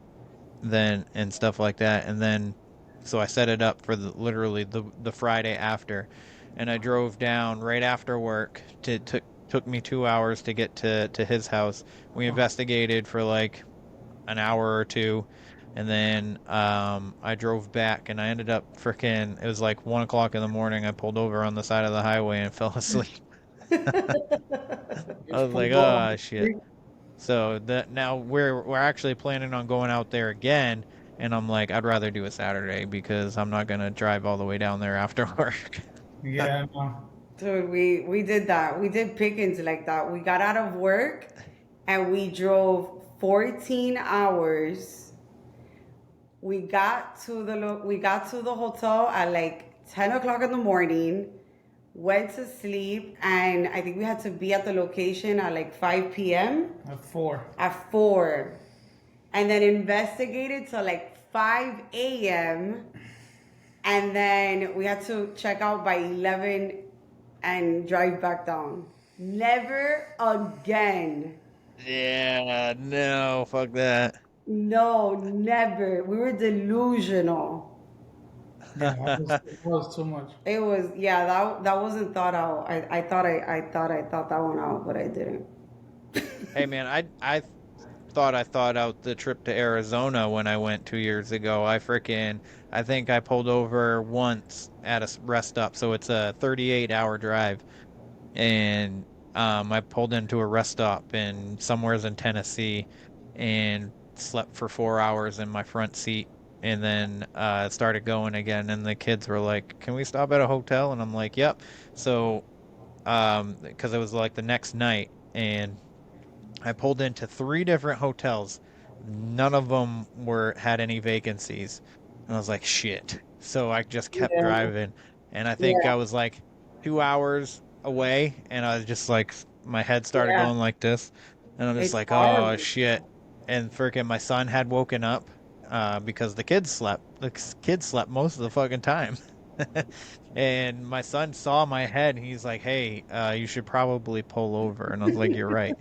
than and stuff like that. And then, so I set it up for literally the Friday after, and I drove down right after work. Took me 2 hours to get to his house. We investigated for like an hour or two, and then I drove back, and I ended up freaking. It was like 1 o'clock in the morning. I pulled over on the side of the highway and fell asleep. I was like, oh shit. So that now we're actually planning on going out there again, and I'm like, I'd rather do a Saturday because I'm not gonna drive all the way down there after work. Yeah. No. Dude, we did that. We did pickings like that. We got out of work and we drove 14 hours. We got to the hotel at like 10 o'clock in the morning, went to sleep, and I think we had to be at the location at like 5 p.m. At 4. At 4. And then investigated till like 5 a.m. And then we had to check out by 11 and drive back down. Never again. Yeah, no, fuck that. No, never. We were delusional. Yeah, it was too much. It was, yeah, that wasn't thought out. I thought that one out, but I didn't. Hey man, I thought I thought out the trip to Arizona when I went 2 years ago. I think I pulled over once at a rest stop, so it's a 38-hour drive, and I pulled into a rest stop in somewheres in Tennessee, and slept for 4 hours in my front seat, and then started going again, and the kids were like, "Can we stop at a hotel?" And I'm like, "Yep." So, because it was like the next night, and I pulled into 3 different hotels. None of them had any vacancies. And I was like, shit. So I just kept Yeah. driving. And I think Yeah. I was like 2 hours away, and I was just like, my head started Yeah, going like this, and I'm just it's like, oh horrible. shit. And freaking my son had woken up because the kids slept. Kids slept most of the fucking time. And my son saw my head and he's like, "Hey, you should probably pull over." And I was like, "You're right."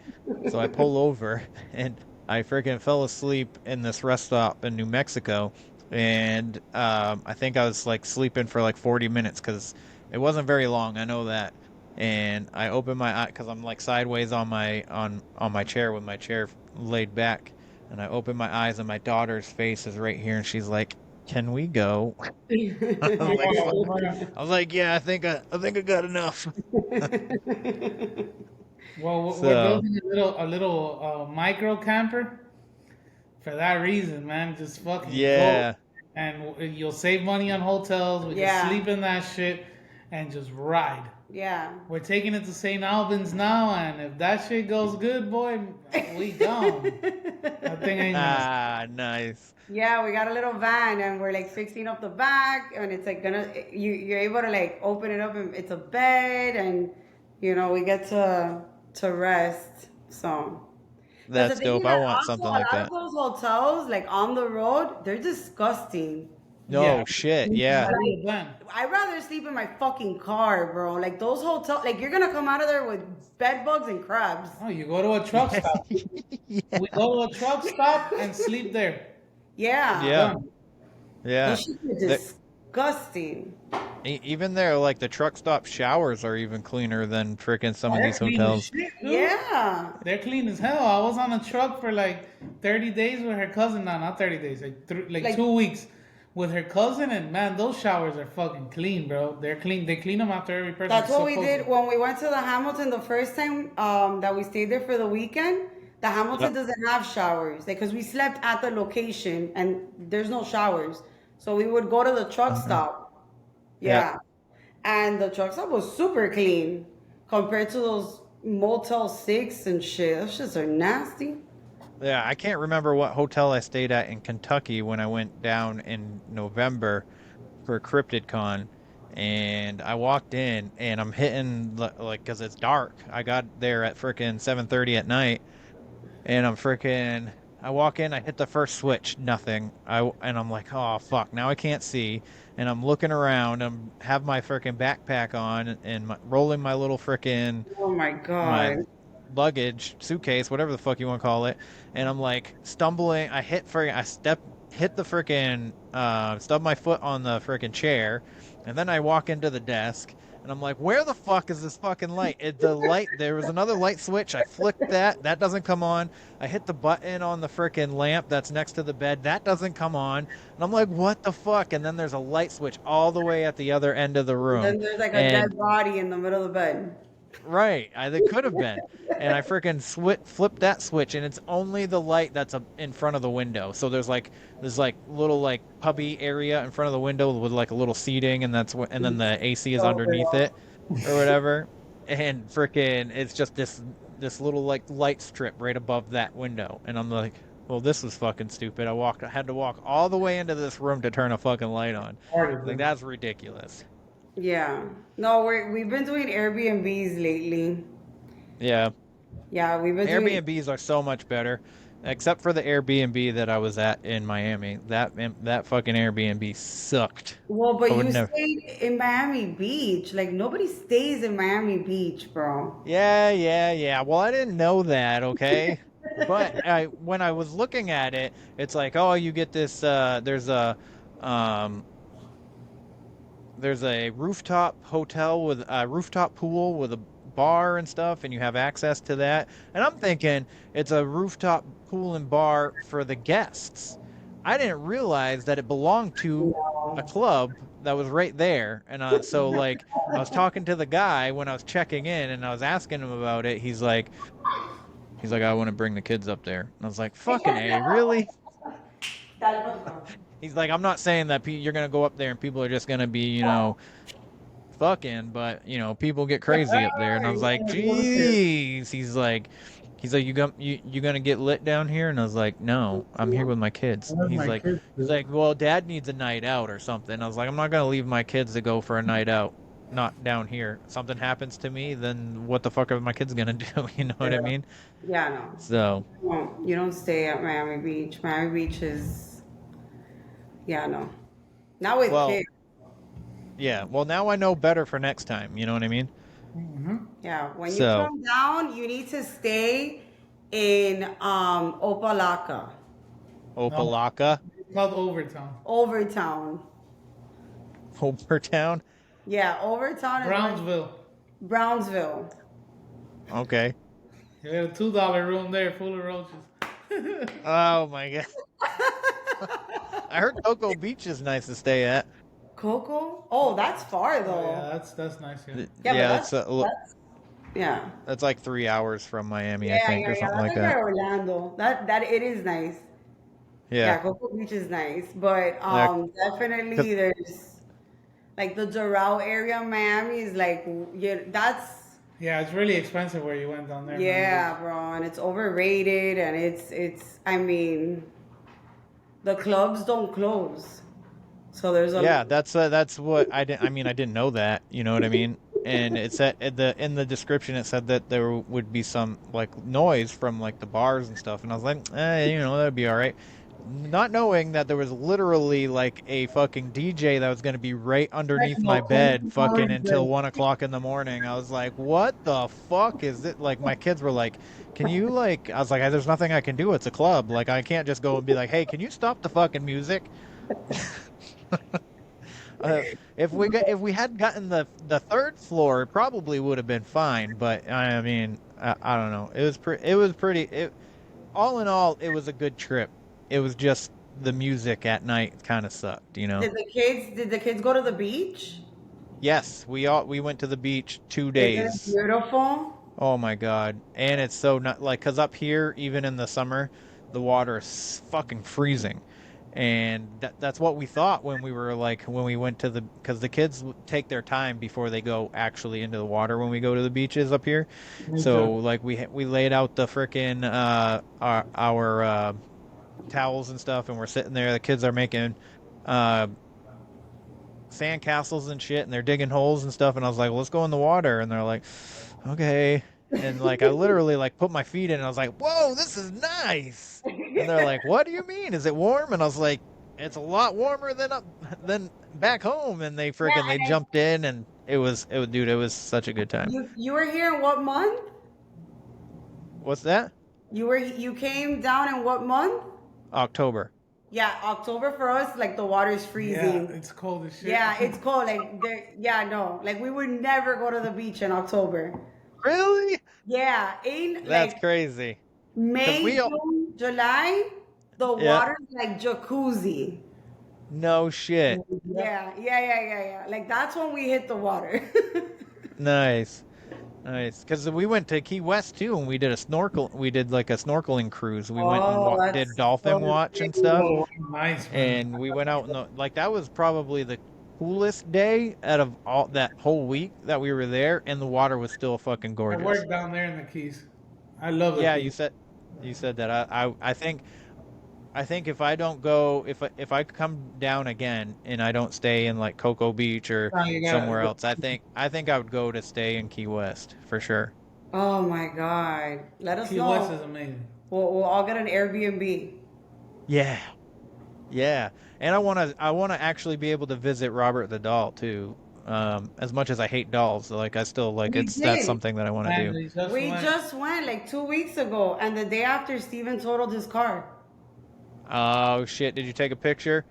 So I pull over and I freaking fell asleep in this rest stop in New Mexico. And I think I was like sleeping for like 40 minutes because it wasn't very long. I know that. And I opened my eye because I'm like sideways on my chair with my chair laid back. And I opened my eyes and my daughter's face is right here, and she's like, "Can we go?" I was like, Oh, "Fuck." man. I was like, yeah, I think I got enough. Well, we're So building a little micro camper for that reason, man. Just fucking go, yeah, and you'll save money on hotels. We can Yeah, sleep in that shit and just ride. yeah. We're taking it to St. Albans now, and if that shit goes good, boy, we gone. That thing ain't gonna. nice. Yeah, we got a little van and we're like fixing up the back, and it's like you're able to like open it up and it's a bed, and we get to rest. So because the That's thing dope. is I that want also something a like lot of that. those hotels like on the road, they're disgusting. Yeah, No shit. we Yeah, gotta do Like a plan. I'd rather sleep in my fucking car, bro. Like those hotels, like you're gonna come out of there with bed bugs and crabs. Oh, you go to a truck yeah, stop. We go to a truck stop and sleep there. Yeah, yeah, Done. yeah. those shit are The, disgusting. even there, like the truck stop showers are even cleaner than freaking some of They're these clean as hotels. shit, dude. Yeah. They're clean as hell. I was on a truck for like 30 days with her cousin. No, not 30 days. Like Like 2 weeks with her cousin. And man, those showers are fucking clean, bro. They're clean. They clean them after every person. that's what we supposed did to. when we went to the Hamilton the first time that we stayed there for the weekend. The Hamilton Yep. doesn't have showers, like because we slept at the location and there's no showers. So we would go to the truck Okay. stop. Yeah. Yeah, and the truck stop was super clean compared to those Motel Six and shit. Those shits are nasty. Yeah, I can't remember what hotel I stayed at in Kentucky when I went down in November for CryptidCon, and I walked in and I'm hitting like because it's dark. I got there at frickin' 7:30 at night, and I walk in, I hit the first switch, nothing. And I'm like, oh fuck, now I can't see, and I'm looking around. I'm have my frickin' backpack on and rolling my little frickin' Oh my my god. luggage, suitcase, whatever the fuck you want to call it, and I'm like stumbling. Hit the freaking, stub my foot on the freaking chair, and then I walk into the desk, and I'm like, where the fuck is this fucking light? There was another light switch. I flicked that. That doesn't come on. I hit the button on the freaking lamp that's next to the bed. That doesn't come on. And I'm like, what the fuck? And then there's a light switch all the way at the other end of the And room. then there's like a And dead body in the middle of the bed. right, it could have been, and I freaking flipped that switch, and it's only the light that's in front of the window. So there's like little like pubby area in front of the window with like a little seating, and and then the AC is So underneath real. it, or whatever, and freaking it's just this little like light strip right above that window, and I'm like, well, this was fucking stupid. I had to walk all the way into this room to turn a fucking light on. Like that's ridiculous. Yeah. No, we've been doing Airbnbs lately. Yeah. Yeah, we've been doing. Airbnbs are so much better, except for the Airbnb that I was at in Miami. That fucking Airbnb sucked. Well, but I would you never. stayed in Miami Beach. Like nobody stays in Miami Beach, bro. Yeah, yeah, yeah. Well, I didn't know that. Okay, but when I was looking at it, it's like, oh, you get this. Um, there's a rooftop hotel with a rooftop pool with a bar and stuff, and you have access to that. And I'm thinking it's a rooftop pool and bar for the guests. I didn't realize that it belonged to a club that was right there. And so, like, I was talking to the guy when I was checking in, and I was asking him about it. He's like, I want to bring the kids up there. And I was like, fucking A, really? He's like, I'm not saying that you're gonna go up there and people are just gonna be, fucking, but people get crazy up there. And I was like, geez. He's like, you gonna get lit down here? And I was like, no, I'm here with my kids. Where's He's my like, kids? he's like, well, dad needs a night out or something. I was like, I'm not gonna leave my kids to go for a night out. not down here. Something happens to me, then what the fuck are my kids gonna do? You know what I mean? Yeah, no. So You don't stay at Miami Beach. Miami Beach is, yeah, no. Not with well, kids. yeah. Well, now I know better for next time. You know what I mean? Yeah, when you So come down, you need to stay in Opalaka, No, Opalaka, it's called Overtown. Overtown. Overtown. Yeah, Overtown is Brownsville. Brownsville. Okay. You got a $2 room there full of roaches. Oh my god. I heard Cocoa Beach is nice to stay at. Coco? Oh, that's far though. Oh, yeah, that's nice. Yeah. Yeah, but Yeah, that's yeah. that's like 3 hours from Miami, I Yeah, think, yeah, or yeah. something That's like like that. Orlando. That it is nice. Yeah. Yeah, Cocoa Beach is nice, but Yeah. 'Cause- definitely there's like the Doral area of Miami is like yeah, that's Yeah, it's really expensive where you went down there. yeah, bro, and it's overrated and it's I mean the clubs don't close. So there's a Yeah, that's what I didn't. I mean, I didn't know that. You know what I mean? And it said in the description it said that there would be some like noise from like the bars and stuff, and I was like, you know, that'd be all right. Not knowing that there was literally like a fucking DJ that was going to be right underneath my bed, fucking until 1 o'clock in the morning. I was like, what the fuck is it? Like my kids were like, can you like? I was like, there's nothing I can do. It's a club. Like I can't just go and be like, hey, can you stop the fucking music? If we had gotten the third floor, it probably would have been fine. But I mean, I don't know. It was pretty. All in all, it was a good trip. It was just the music at night kind of sucked, you know. did the kids go to the beach? Yes, we went to the beach 2 Isn't it days. beautiful? Oh my god. And it's so not like cuz up here even in the summer, the water is fucking freezing. And that's what we thought when we were like when we went to the cuz the kids take their time before they go actually into the water when we go to the beaches up here. So like we laid out the frickin' our towels and stuff, and we're sitting there. The kids are making sand castles and shit, and they're digging holes and stuff. And I was like, well, let's go in the water. And they're like, okay. And like I literally like put my feet in, and I was like, whoa, this is nice. And they're like, what do you mean? Is it warm? And I was like, it's a lot warmer than back home. And they freaking they jumped in, and it was dude, it was such a good time. You were here in what month? What's that? You came down in what month? October. Yeah, October for us, like the water's freezing. Yeah, it's cold as shit. Yeah, it's cold. Like yeah, no, like we would never go to the beach in October. Really? Yeah, That's crazy. May, June, July, the water's like jacuzzi. No shit. Yeah. Like that's when we hit the water. Nice. Because we went to Key West too, and we did like a snorkeling cruise. We went and did dolphin watch and stuff. Nice. And we went out like that was probably the coolest day out of all that whole week that we were there, and the water was still fucking gorgeous. I worked down there in the Keys. I love it. Yeah, you said that. I think if I don't go, if I come down again and I don't stay in like Cocoa Beach or somewhere else, I think I would go to stay in Key West for sure. Oh my god! Let us know. Key West is amazing. We'll all get an Airbnb. Yeah, and I want to actually be able to visit Robert the doll too. As much as I hate dolls, like I still like that's something that I want to do. We just went like 2 weeks ago, and the day after, Steven totaled his car. Oh shit! Did you take a picture?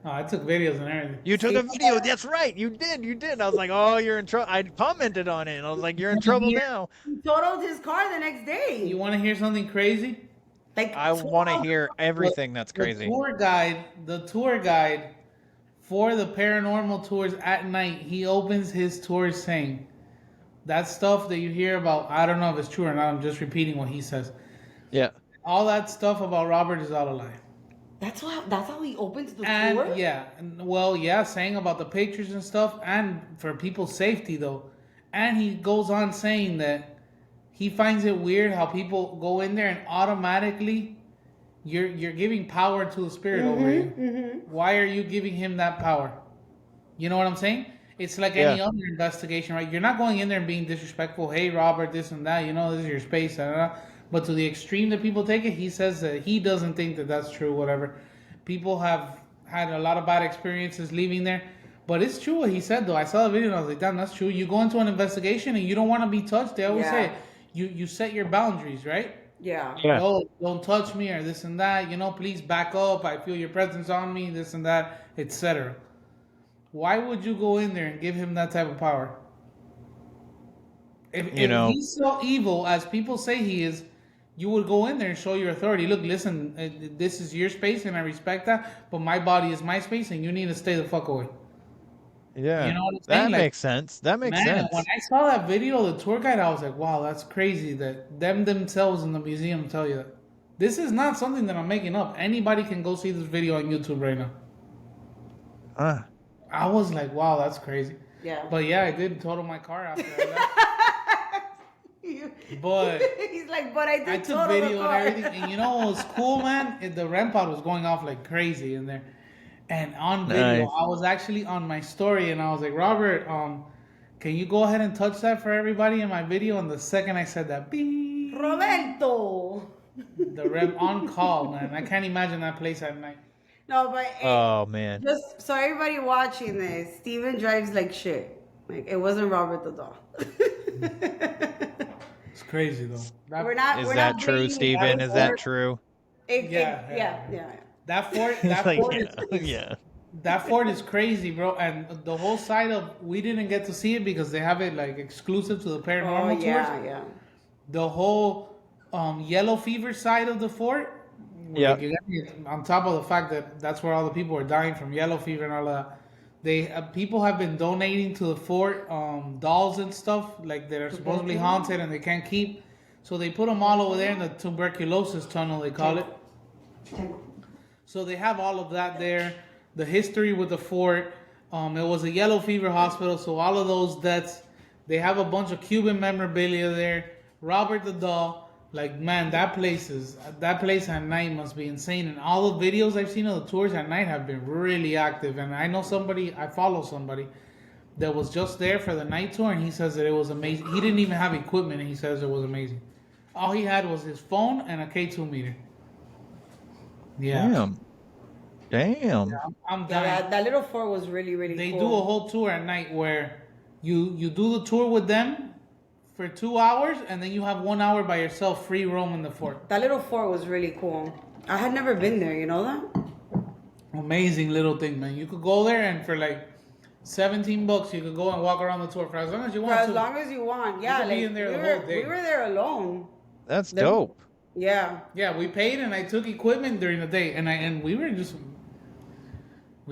Oh, I took videos and everything. You took a video. That's right. You did. I was like, oh, you're in trouble. I commented on it, and I was like, you're in trouble now. He totaled his car the next day. You want to hear something crazy? Like I want to hear everything that's crazy. The tour guide for the paranormal tours at night, he opens his tours saying, that stuff that you hear about, I don't know if it's true or not, I'm just repeating what he says. Yeah. All that stuff about Robert is all a lie. That's how he opens the tour? Yeah, saying about the pictures and stuff, and for people's safety though. And he goes on saying that he finds it weird how people go in there and automatically you're giving power to the spirit over you. Why are you giving him that power? You know what I'm saying? It's like any other investigation, right? You're not going in there and being disrespectful. Hey, Robert, this and that. You know, this is your space. But to the extreme that people take it, he says that he doesn't think that that's true. Whatever. People have had a lot of bad experiences leaving there. But it's true what he said, though. I saw the video and I was like, damn, that's true. You go into an investigation and you don't want to be touched. They always say you set your boundaries, right? Yeah. Oh, don't touch me or this and that. You know, please back up. I feel your presence on me, this and that, etc. Why would you go in there and give him that type of power? If he's so evil as people say he is, you would go in there and show your authority. Look, listen, this is your space and I respect that, but my body is my space and you need to stay the fuck away. Yeah, you know what I'm saying? that makes sense. That makes sense. When I saw that video of the tour guide, I was like, wow, that's crazy that them themselves in the museum tell you that. This is not something that I'm making up. Anybody can go see this video on YouTube right now. I was like, wow, that's crazy. Yeah. But yeah, I did total my car after I left. But he's like, but I did I took total video the car. and everything. And you know what was cool, man? The REM pod was going off like crazy in there. And on video, I was actually on my story and I was like, Robert, can you go ahead and touch that for everybody in my video? And the second I said that, beep, Roberto. The REM on call, man. I can't imagine that place at night. No, but oh man. Just so everybody watching this, Steven drives like shit. Like it wasn't Robert the dog. It's crazy though. We're not. Is that true, Steven? Is that true? Yeah. That fort, that fort is crazy, bro. And the whole side of we didn't get to see it because they have it like exclusive to the paranormal tours. Yeah. The whole yellow fever side of the fort. Yeah. On top of the fact that that's where all the people are dying from yellow fever and all that. People have been donating to the fort dolls and stuff like that are supposedly haunted and they can't keep. So they put them all over there in the tuberculosis tunnel, they call it. So they have all of that there. The history with the fort. It was a yellow fever hospital, so all of those deaths. They have a bunch of Cuban memorabilia there. Robert the doll. Like, man, that place at night must be insane. And all the videos I've seen of the tours at night have been really active. And I follow somebody that was just there for the night tour, and he says that it was amazing. He didn't even have equipment, and he says it was amazing. All he had was his phone and a K2 meter. Yeah. Damn. Yeah, I'm dying. That little fort was really, really They cool. do a whole tour at night where you do the tour with them for 2 hours, and then you have 1 hour by yourself, free roam in the fort. That little fort was really cool. I had never been there, you know that? Amazing little thing, man. You could go there and for like $17, you could go and walk around the tour for as long as you want. For as long as you want, yeah. You could be in there the whole day. We were there alone. That's dope. Yeah. Yeah, we paid and I took equipment during the day, and we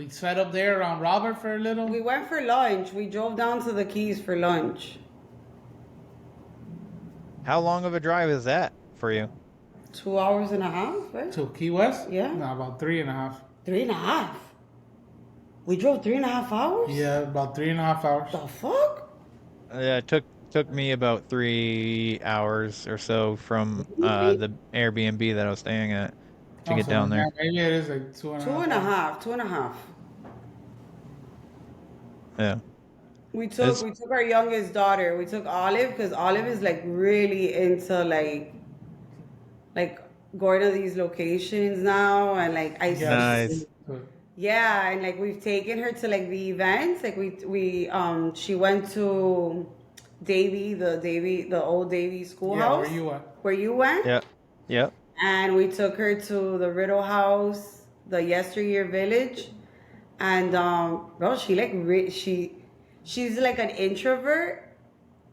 sat up there around Robert for a little. We went for lunch. We drove down to the Keys for lunch. How long of a drive is that for you? 2 hours and a half, right? To Key West? Yeah. No, about 3.5. 3.5? We drove 3.5 hours? Yeah, about 3.5 hours. The fuck? Yeah, it took me about 3 hours or so from the Airbnb that I was staying at to get down there. Maybe it is like 2.5. 2.5. Yeah. We took our youngest daughter. We took Olive because Olive is like really into like going to these locations now, and like Nice. Yeah, and like we've taken her to like the events. Like she went to the old Davy schoolhouse. Yeah, where you went. Yeah. Yep. And we took her to the Riddle House, the Yesteryear Village, and bro, she's like an introvert,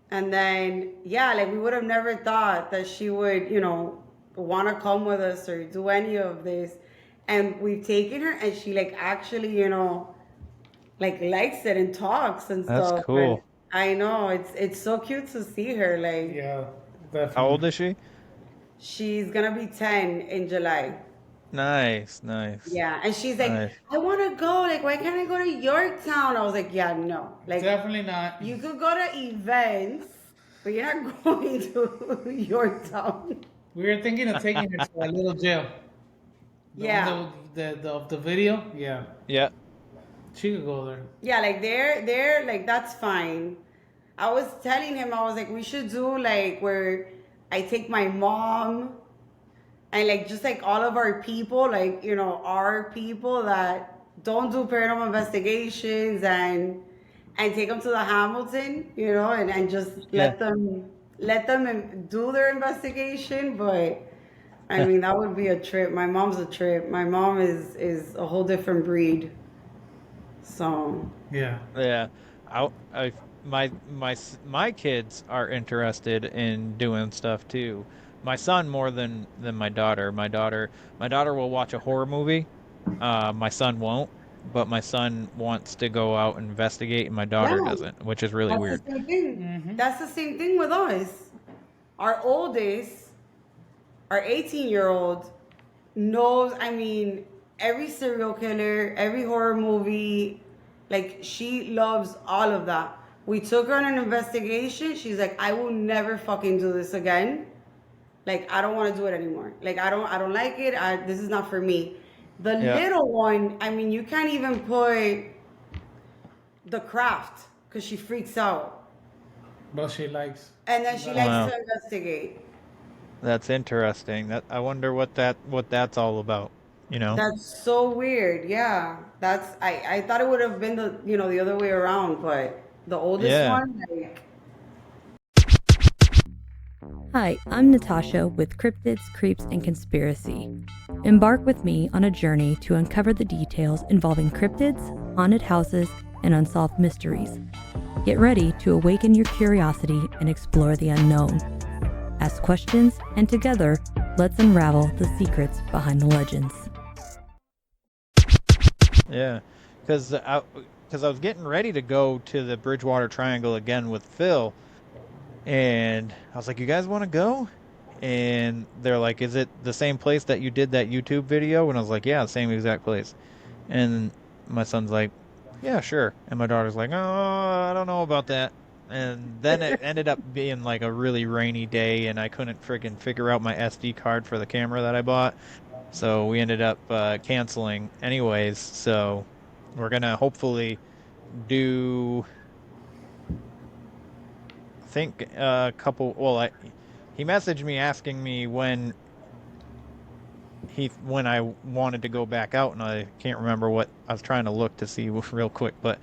and then like we would have never thought that she would want to come with us or do any of this, and we've taken her, and she like actually like likes it and talks and stuff. That's cool. And I know it's so cute to see her. Like, yeah, definitely. How old is she? She's gonna be 10 in July. Nice. Yeah, and she's like, Nice. I want to go. Like, why can't I go to Yorktown? I was like, yeah, no. Like, definitely not. You could go to events, but you're not going to Yorktown. We were thinking of taking her to a little jail. The video, yeah. Yeah. She could go there. Yeah, like they're like that's fine. I was telling him, I was like, we should do like where I take my mom and like just like all of our people, like our people that don't do paranormal investigations and take them to the Hamilton, and just Yeah. let them do their investigation. But I mean, that would be a trip. My mom's a trip. My mom is a whole different breed. So Yeah. Yeah. My kids are interested in doing stuff too. My son more than my daughter. My daughter will watch a horror movie. My son won't, but my son wants to go out and investigate, and my daughter yeah, doesn't, which is really that's the weird. same thing. That's the same thing with us. Our oldest, our 18-year-old, knows, I mean, every serial killer, every horror movie. Like, she loves all of that. We took her on an investigation. She's like, I will never fucking do this again. Like, I don't want to do it anymore. Like, I don't like it. This is not for me. The Yeah. little one, I mean, you can't even put the craft because she freaks out. But she likes. And then she likes Wow. to investigate. That's interesting. I wonder what that's all about, you know? That's so weird. Yeah. I thought it would have been the other way around, but the oldest Yeah. one, like, Hi, I'm Natasha with Cryptids, Creeps, and Conspiracy. Embark with me on a journey to uncover the details involving cryptids, haunted houses, and unsolved mysteries. Get ready to awaken your curiosity and explore the unknown. Ask questions, and together, let's unravel the secrets behind the legends. Yeah. Cuz I was getting ready to go to the Bridgewater Triangle again with Phil, and I was like, "You guys want to go?" And they're like, "Is it the same place that you did that YouTube video?" And I was like, "Yeah, same exact place." And my son's like, "Yeah, sure." And my daughter's like, "Oh, I don't know about that." And then it ended up being like a really rainy day, and I couldn't freaking figure out my SD card for the camera that I bought. So we ended up canceling anyways. So we're gonna hopefully do, I think, a couple. Well, he messaged me asking me when I wanted to go back out, and I can't remember what I was trying to look to see real quick, but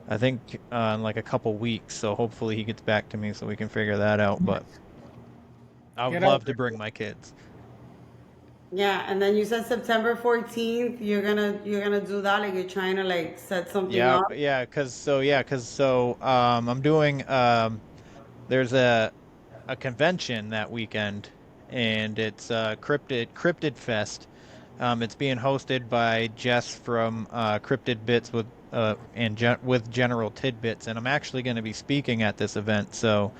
I think in like a couple weeks. So hopefully he gets back to me so we can figure that out. But I would Get out love to there. bring my kids. yeah. And then you said September 14th, you're gonna do that. Like, you're trying to like set something Yeah, up. I'm doing there's a convention that weekend, and it's Cryptid Fest. It's being hosted by Jess from Cryptid Bits with General Tidbits, and I'm actually going to be speaking at this event. So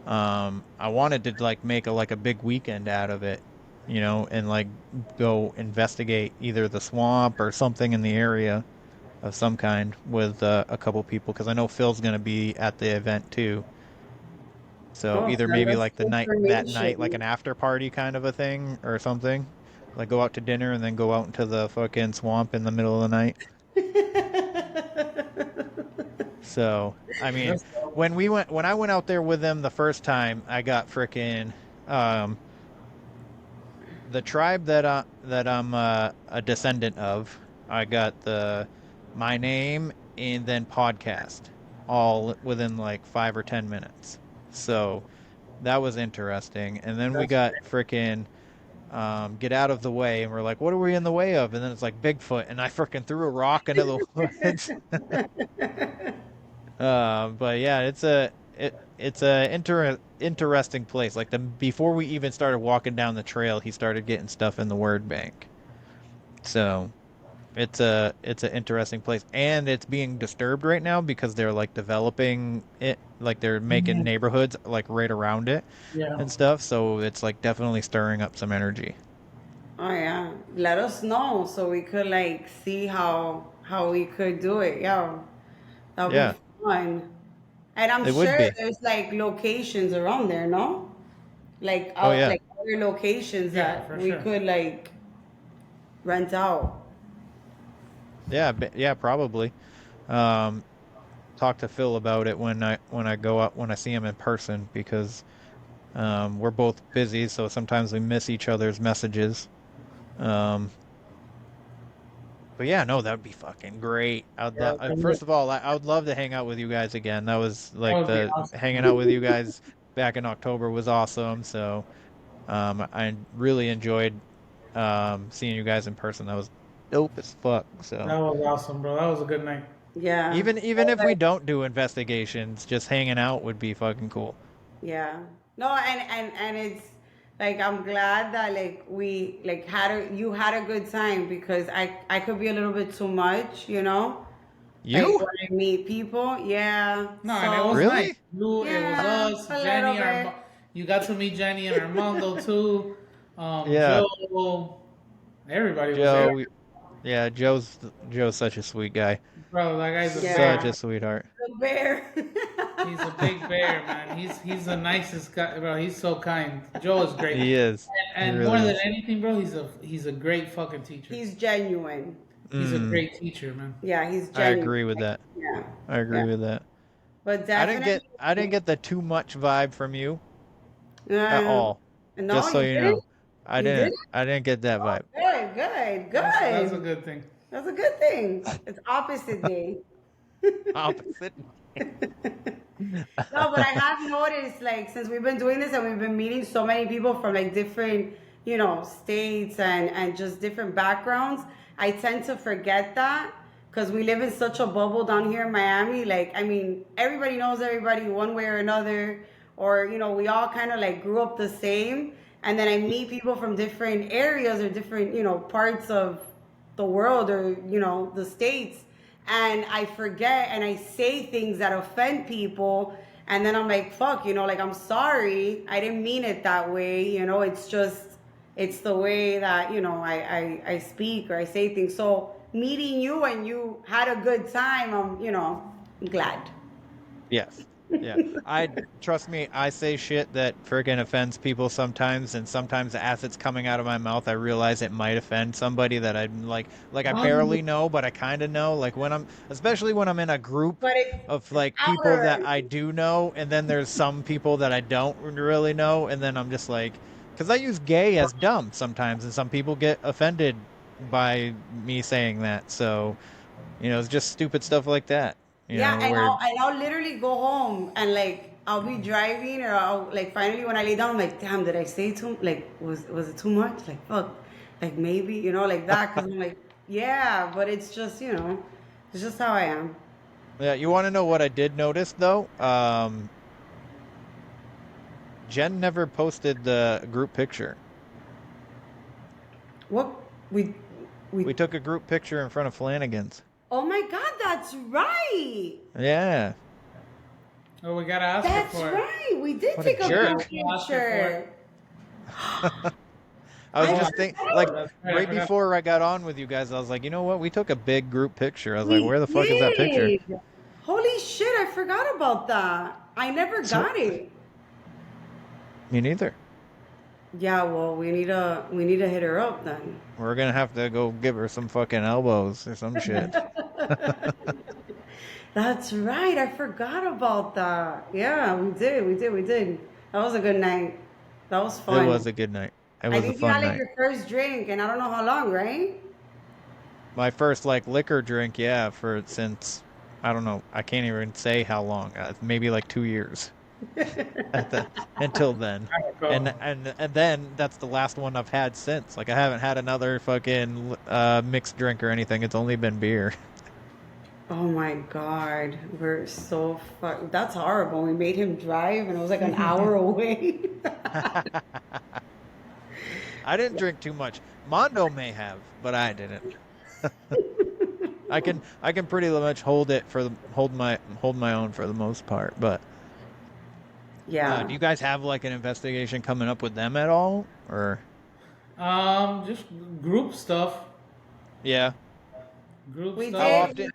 I wanted to like make a big weekend out of it, and like go investigate either the swamp or something in the area of some kind with a couple people, because I know Phil's going to be at the event too. So Oh, either send maybe us like that night, like an information. after party kind of a thing or something. Like go out to dinner and then go out into the fucking swamp in the middle of the night. So, I mean, when I went out there with them the first time, I got frickin' um the tribe that I'm a descendant of. I got my name and then podcast all within like 5 or 10 minutes. So that was interesting. And then we got frickin' get out of the way, and we're like, what are we in the way of? And then it's like Bigfoot, and I frickin' threw a rock into the woods. But yeah, it's a interesting place. Like before we even started walking down the trail, he started getting stuff in the word bank. So it's an interesting place, and it's being disturbed right now because they're like developing it, like they're making neighborhoods like right around it Yeah. and stuff. So it's like definitely stirring up some energy. Oh yeah, let us know so we could like see how we could do it. Yeah, that'll be Yeah, fun. And I'm it would sure be. there's like locations around there, no? Like Oh out yeah, like other locations Yeah, that for we sure. could like rent out. yeah, yeah, probably. talk to Phil about it when I go up when I see him in person because we're both busy, so sometimes we miss each other's messages. Um, but yeah, no, that would be fucking great. Yeah, First of all, I would love to hang out with you guys again. That was that like would be the awesome. hanging out with you guys back in October was awesome. So I really enjoyed seeing you guys in person. That was dope as fuck. So That was awesome, bro. That was a good night. Yeah. even if we don't do investigations, just hanging out would be fucking cool. Yeah. No, and it's like I'm glad that like we like you had a good time because I could be a little bit too much, you know? Like You? when I meet people, yeah. No, and it So was nice. Really? It was yeah, us, a little Jenny, bit. you got to meet Jenny and Armando too. Yeah. Joe, everybody was there. Joe, yeah, Joe's such a sweet guy. Bro, that guy's a Such bear. a sweetheart. The bear. He's a big bear, man. He's the nicest guy, bro. He's so kind. Joe is great. He is. And He more really than is. anything, bro, he's a great fucking teacher. He's genuine. He's a Mm, great teacher, man. Yeah, he's I genuine. agree with that. Yeah. I agree Yeah. with that. But definitely I didn't get the too much vibe from you at uh, all. no, Just so you you didn't? know. I You didn't. didn't? I didn't get that vibe. Good, good, good. That's a good thing. That's a good thing. It's opposite day. Opposite. No, but I have noticed, like, since we've been doing this and we've been meeting so many people from like different, states and just different backgrounds, I tend to forget that because we live in such a bubble down here in Miami. Like, I mean, everybody knows everybody one way or another, or we all kind of like grew up the same. And then I meet people from different areas or different, parts of the world or the states, and I forget and I say things that offend people, and then I'm like, fuck, like, I'm sorry, I didn't mean it that way. It's the way that I speak or I say things. So meeting you and you had a good time, I'm glad. Yes. Yeah. Trust me, I say shit that friggin' offends people sometimes, and sometimes as it's coming out of my mouth, I realize it might offend somebody that I'm like I barely know, but I kind of know. Like especially when I'm in a group But of like people that I do know, and then there's some people that I don't really know, and then I'm just like, because I use gay as dumb sometimes, and some people get offended by me saying that. So, it's just stupid stuff like that. Yeah, and Where I'll literally go home and like I'll be driving, or I'll like finally when I lay down, I'm like, damn, did I say too like was it too much? Like, fuck, like maybe like that, because I'm like, yeah, but it's just it's just how I am. Yeah, you want to know what I did notice though? Jen never posted the group picture. What we took a group picture in front of Flanagan's. Oh my God, that's right. Yeah. Oh, we gotta ask That's her for right. We did What a take a jerk. group picture. I was just thinking, like, That's right, I right forgot. before I got on with you guys, I was like, you know what? We took a big group picture. I was like, where the fuck is that picture? did. Holy shit, I forgot about that. I never got it. Me neither. Yeah, well, we need to hit her up then. We're gonna have to go give her some fucking elbows or some shit. That's right. I forgot about that. Yeah, we did. That was a good night. That was fun. It was a good night. It I was a think you had fun like night. your first drink, and I don't know how long, right? My first like liquor drink, yeah, since I don't know, I can't even say how long. Maybe like 2 years. Until then, and then that's the last one I've had since. Like I haven't had another fucking mixed drink or anything. It's only been beer. Oh my God, we're so fuck. That's horrible. We made him drive, and it was like an hour away. I didn't drink too much. Mondo may have, but I didn't. I can pretty much hold my own for the most part, but. Yeah. Do you guys have like an investigation coming up with them at all, or? Just group stuff. Yeah. Group We stuff. did.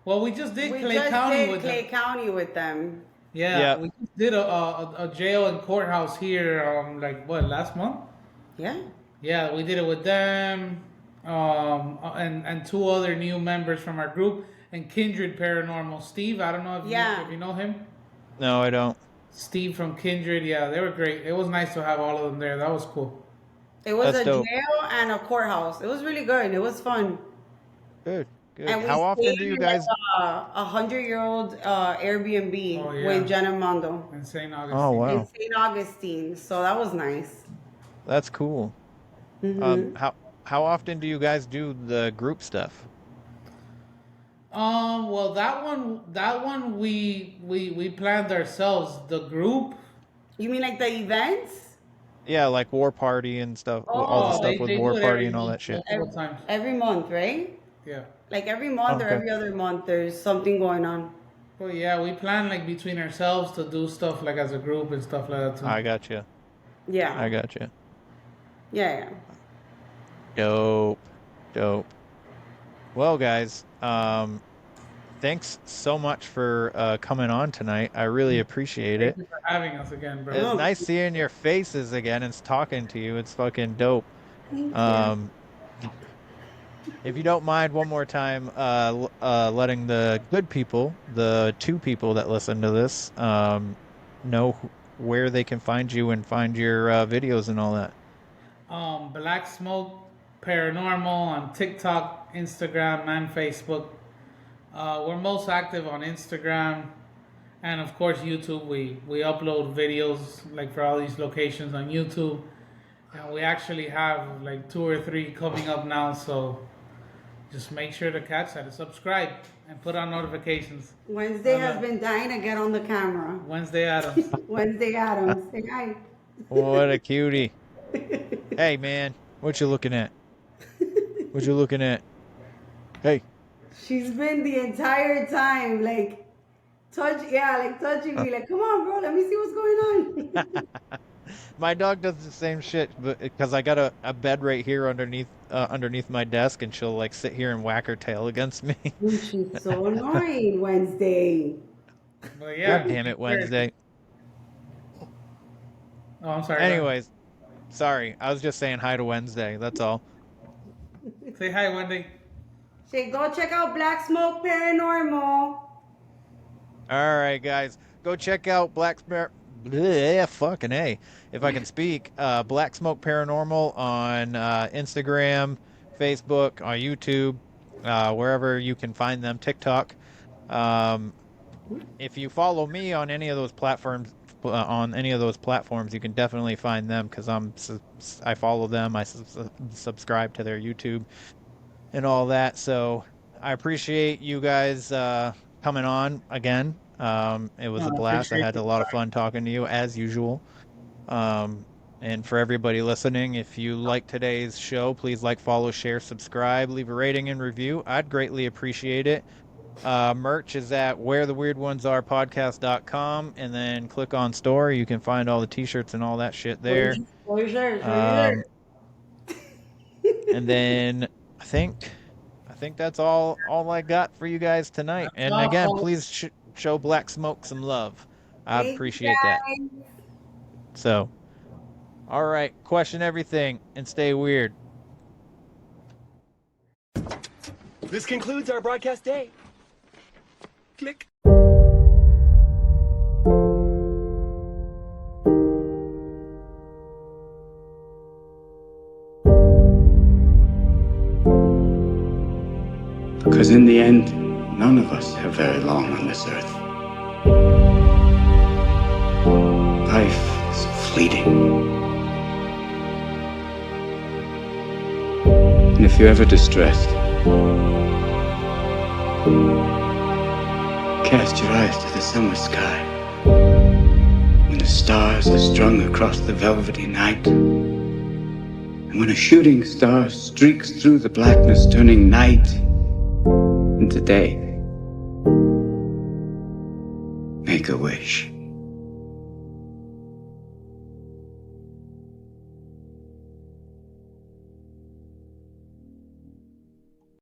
Well, we just did We Clay just County did with Clay them. County with them. Yeah, we just did a jail and courthouse here. Like what, last month? Yeah. Yeah, we did it with them. And two other new members from our group. and Kindred Paranormal. Steve, I don't know if you know him. No, I don't. Steve from Kindred, yeah, they were great. It was nice to have all of them there. That was cool. It was That's a dope. jail and a courthouse. It was really good. It was fun. Good. And we How often do you guys? a 100-year-old Airbnb with Jen and Mondo in St. Augustine. Oh wow, in St. Augustine. So that was nice. that's cool. How often do you guys do the group stuff? Well, that one we planned ourselves. The group. You mean like the events? Yeah, like War Party and stuff. All the stuff with War Party and all that shit. Every month, right? Yeah. Like every month or every other month, there's something going on. Well, yeah, we plan like between ourselves to do stuff like as a group and stuff like that too. I got you. Yeah. I got you. Yeah. Dope. Well, guys, thanks so much for coming on tonight. I really appreciate it. Thank you for having us again, bro. It's nice seeing your faces again and talking to you. It's fucking dope. If you don't mind, one more time, letting the good people, the 2 people that listen to this, know where they can find you and find your videos and all that. Black Smoke Paranormal on TikTok, Instagram, and Facebook. We're most active on Instagram, and of course YouTube. We upload videos like for all these locations on YouTube, and we actually have like 2 or 3 coming up now. So just make sure to catch that and subscribe and put on notifications. Wednesday has been dying to get on the camera. Wednesday Adams. Wednesday Adams. Say hi. What a cutie. Hey, man. What you looking at? What you looking at? Hey. She's been the entire time like touching me like, come on, bro, let me see what's going on. My dog does the same shit, but because I got a bed right here underneath my desk, and she'll like sit here and whack her tail against me. She's so annoying, Wednesday. Well, yeah. God damn it, Wednesday. Oh, I'm sorry. Anyways, sorry. I was just saying hi to Wednesday. That's all. Say hi, Wendy. Say, go check out Black Smoke Paranormal. All right, guys. Go check out fucking A. If I can speak, Black Smoke Paranormal on Instagram, Facebook, on YouTube, wherever you can find them, TikTok. If you follow me on any of those platforms, you can definitely find them because I follow them. I subscribe to their YouTube and all that. So I appreciate you guys coming on again. It was a blast. I had a lot of fun talking to you as usual. And for everybody listening, if you like today's show, please like, follow, share, subscribe, leave a rating and review. I'd greatly appreciate it. Merch is at wheretheweirdonesarepodcast.com, and then click on store. You can find all the t-shirts and all that shit there. And then I think that's all I got for you guys tonight. And again, please show Black Smoke some love. I appreciate that. So, all right, question everything and stay weird. This concludes our broadcast day. Click. Because in the end, none of us have very long on this earth. Life is fleeting. And if you're ever distressed, cast your eyes to the summer sky, when the stars are strung across the velvety night, and when a shooting star streaks through the blackness, turning night into day. Make a wish.